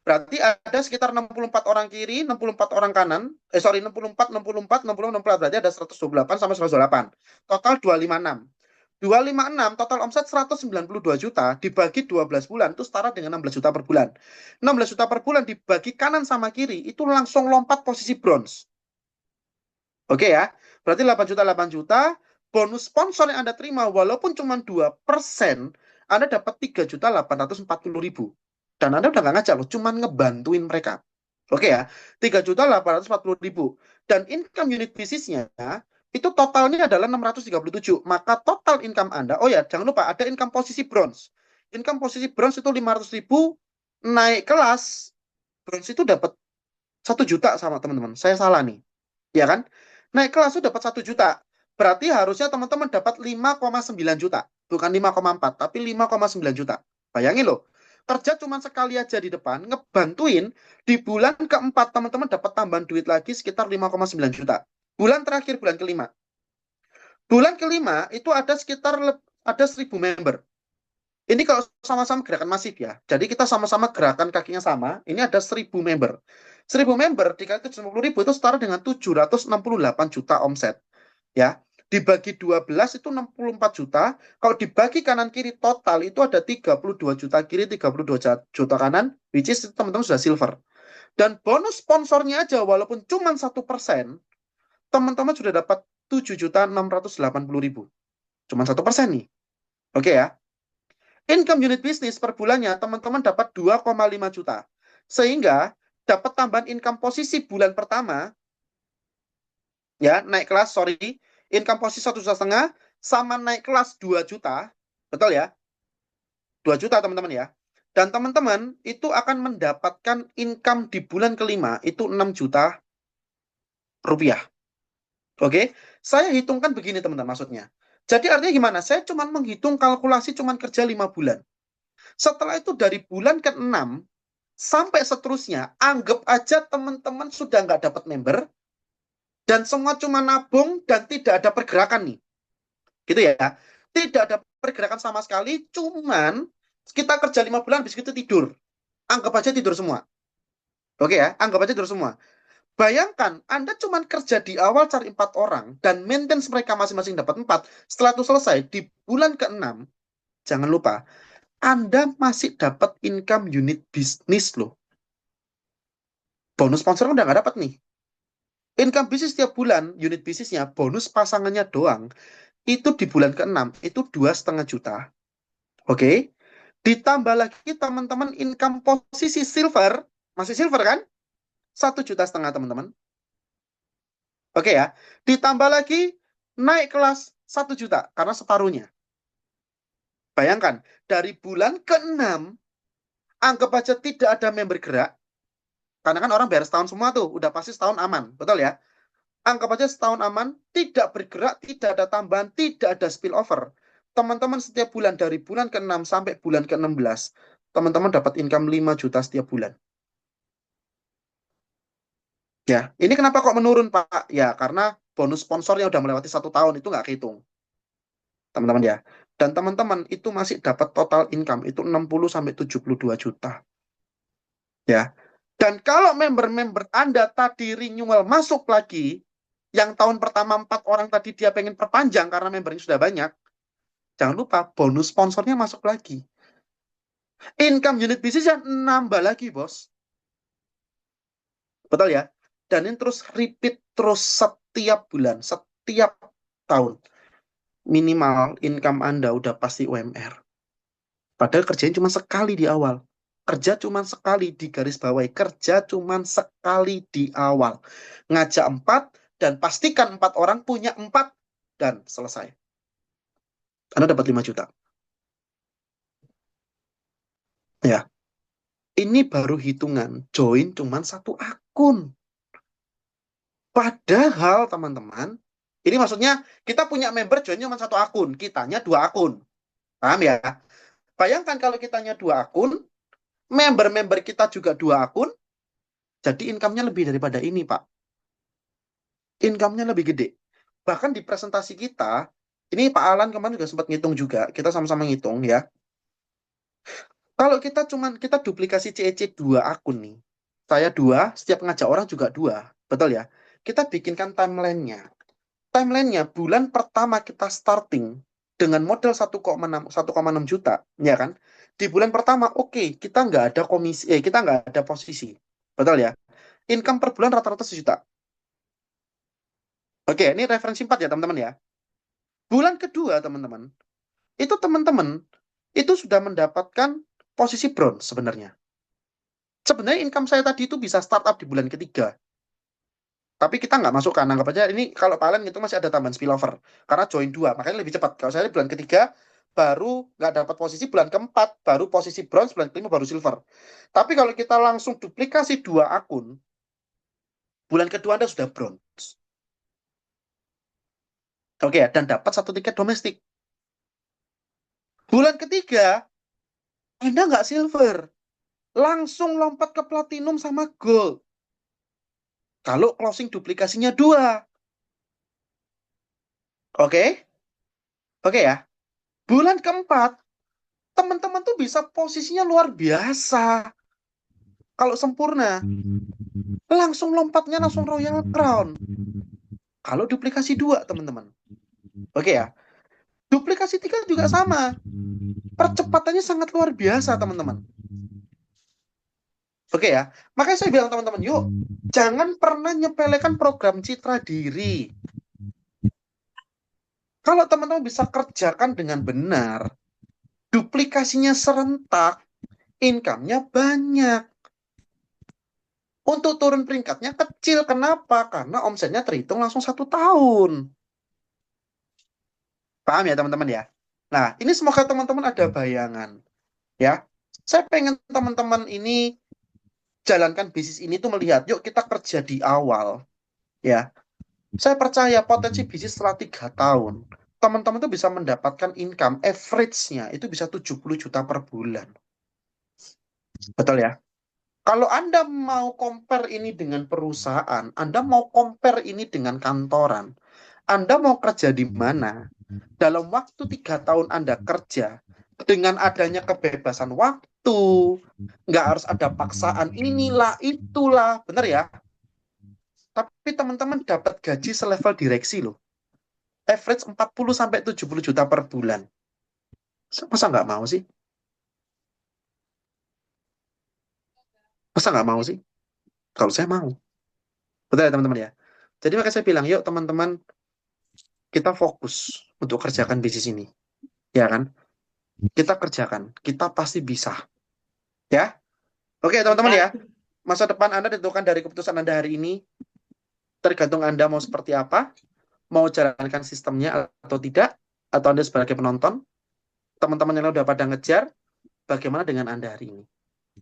Berarti ada sekitar 64 orang kiri, 64 orang kanan. 64, 64, 60, 64. Berarti ada 128 sampai 128. Total 256. 256, total omset 192 juta, dibagi 12 bulan, itu setara dengan 16 juta per bulan. 16 juta per bulan dibagi kanan sama kiri, itu langsung lompat posisi bronze. Oke ya, berarti 8 juta, 8 juta. Bonus sponsor yang Anda terima, walaupun cuma 2%, Anda dapat 3.840.000. Dan Anda udah nggak ngajak loh, cuma ngebantuin mereka. Oke ya, 3.840.000. Dan income unit bisnisnya, itu totalnya adalah 637. Maka total income Anda, oh ya, jangan lupa, ada income posisi bronze. Income posisi bronze itu 500.000, naik kelas, bronze itu dapat 1 juta sama teman-teman. Saya salah nih. Ya kan? Naik kelas itu dapat 1 juta. Berarti harusnya teman-teman dapat 5,9 juta. Bukan 5,4, tapi 5,9 juta. Bayangin loh. Kerja cuma sekali aja di depan, ngebantuin, di bulan keempat teman-teman dapat tambahan duit lagi sekitar 5,9 juta. Bulan terakhir, bulan kelima. Bulan kelima itu ada sekitar ada 1.000 member. Ini kalau sama-sama gerakan masif ya. Jadi kita sama-sama gerakan kakinya sama. Ini ada 1.000 member. 1.000 member dikali 750.000 itu setara dengan 768 juta omset. Ya, dibagi 12 itu 64 juta. Kalau dibagi kanan kiri total itu ada 32 juta kiri, 32 juta kanan, which is teman-teman sudah silver. Dan bonus sponsornya aja walaupun cuma 1%, teman-teman sudah dapat 7.680.000. Cuma 1% nih. Oke ya. Income unit bisnis per bulannya teman-teman dapat 2,5 juta. Sehingga dapat tambahan income posisi bulan pertama, ya, naik kelas, income posisi 1,5 juta sama naik kelas 2 juta, betul ya? 2 juta teman-teman ya. Dan teman-teman itu akan mendapatkan income di bulan kelima itu 6 juta rupiah. Oke, saya hitungkan begini teman-teman maksudnya. Jadi artinya gimana? Saya cuma menghitung kalkulasi cuma kerja 5 bulan. Setelah itu dari bulan ke-6 sampai seterusnya, anggap aja teman-teman sudah nggak dapat member, dan semua cuma nabung dan tidak ada pergerakan nih. Gitu ya. Tidak ada pergerakan sama sekali, cuman kita kerja 5 bulan, habis itu tidur. Anggap aja tidur semua. Oke ya, anggap aja tidur semua. Bayangkan, Anda cuma kerja di awal cari 4 orang, dan maintenance mereka masing-masing dapat 4. Setelah itu selesai, di bulan ke-6, jangan lupa, Anda masih dapat income unit bisnis loh. Bonus sponsor udah nggak dapat nih. Income bisnis setiap bulan, unit bisnisnya, bonus pasangannya doang, itu di bulan ke-6, itu 2,5 juta. Oke? Ditambah lagi teman-teman income posisi silver, masih silver kan? 1,5 juta teman-teman. Oke ya. Ditambah lagi naik kelas 1 juta, karena separuhnya. Bayangkan, dari bulan ke-6, anggap aja tidak ada member gerak, karena kan orang bayar setahun semua tuh, udah pasti setahun aman, betul ya? Anggap aja setahun aman, tidak bergerak, tidak ada tambahan, tidak ada spillover. Teman-teman setiap bulan dari bulan ke-6 sampai bulan ke-16, teman-teman dapat income 5 juta setiap bulan. Ya, ini kenapa kok menurun, Pak? Ya, karena bonus sponsornya udah melewati 1 tahun, itu nggak kehitung. Teman-teman ya. Dan teman-teman itu masih dapat total income, itu 60 sampai 72 juta. Ya. Dan kalau member-member Anda tadi renewal masuk lagi, yang tahun pertama 4 orang tadi dia pengen perpanjang karena membernya sudah banyak, jangan lupa bonus sponsornya masuk lagi. Income unit bisnisnya nambah lagi, bos. Betul ya? Dan ini terus repeat terus setiap bulan, setiap tahun. Minimal income Anda udah pasti UMR. Padahal kerjanya cuma sekali di awal. Kerja cuma sekali di garis bawahi. Kerja cuma sekali di awal. Ngajak 4 dan pastikan 4 orang punya 4 dan selesai. Anda dapat 5 juta. Ya. Ini baru hitungan. Join cuma 1 akun. Padahal teman-teman, ini maksudnya kita punya member join cuma 1 akun. Kitanya 2 akun. Paham ya? Bayangkan kalau kitanya 2 akun, member-member kita juga 2 akun, jadi income-nya lebih daripada ini, Pak. Income-nya lebih gede. Bahkan di presentasi kita, ini Pak Alan kemarin juga sempat ngitung juga, kita sama-sama ngitung ya. Kalau kita duplikasi CEC 2 akun nih, saya 2, setiap ngajak orang juga 2, betul ya? Kita bikinkan timeline-nya. Timeline-nya bulan pertama kita starting dengan modal 1,6 juta, ya kan? Di bulan pertama, oke, kita nggak ada komisi, kita nggak ada posisi, betul ya? Income per bulan rata-rata 1 juta. Oke, ini referensi 4 ya teman-teman ya. Bulan kedua teman-teman, itu sudah mendapatkan posisi bronze sebenarnya. Sebenarnya income saya tadi itu bisa startup di bulan ketiga. Tapi kita nggak masukkan, anggap aja ini kalau Pak Alan itu masih ada tambahan spillover. Karena join 2, makanya lebih cepat. Kalau saya bulan ketiga, baru nggak dapat posisi, bulan keempat, baru posisi bronze, bulan kelima baru silver. Tapi kalau kita langsung duplikasi 2 akun, bulan kedua Anda sudah bronze. Oke, dan dapat 1 tiket domestik. Bulan ketiga, Anda nggak silver. Langsung lompat ke platinum sama gold. Kalau closing duplikasinya 2. Oke? Oke ya. Bulan keempat, teman-teman tuh bisa posisinya luar biasa. Kalau sempurna, langsung lompatnya langsung Royal Crown. Kalau duplikasi 2, teman-teman. Oke ya. Duplikasi 3 juga sama. Percepatannya sangat luar biasa, teman-teman. Oke ya. Makanya saya bilang teman-teman, yuk, jangan pernah nyepelekan program citra diri. Kalau teman-teman bisa kerjakan dengan benar, duplikasinya serentak, income-nya banyak. Untuk turun peringkatnya kecil. Kenapa? Karena omsetnya terhitung langsung 1 tahun. Paham ya teman-teman ya? Nah, ini semoga teman-teman ada bayangan. Ya, saya pengen teman-teman ini jalankan bisnis ini tuh melihat, yuk kita kerja di awal. Ya, saya percaya potensi bisnis setelah 3 tahun, teman-teman tuh bisa mendapatkan income average-nya itu bisa 70 juta per bulan. Betul ya? Kalau Anda mau compare ini dengan perusahaan, Anda mau compare ini dengan kantoran, Anda mau kerja di mana? Dalam waktu 3 tahun Anda kerja, dengan adanya kebebasan waktu, nggak harus ada paksaan inilah, itulah, benar ya? Tapi teman-teman dapat gaji selevel direksi loh. Average 40-70 juta per bulan. Masa nggak mau sih? Masa nggak mau sih? Kalau saya mau. Betul ya teman-teman ya? Jadi makanya saya bilang, yuk teman-teman, kita fokus untuk kerjakan bisnis ini. Ya kan? Kita kerjakan. Kita pasti bisa. Ya? Oke teman-teman ya. Masa depan Anda ditentukan dari keputusan Anda hari ini. Tergantung Anda mau seperti apa. Mau jalankan sistemnya atau tidak. Atau Anda sebagai penonton. Teman-teman yang udah pada ngejar. Bagaimana dengan Anda hari ini?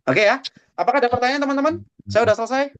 Oke ya? Apakah ada pertanyaan teman-teman? Saya udah selesai.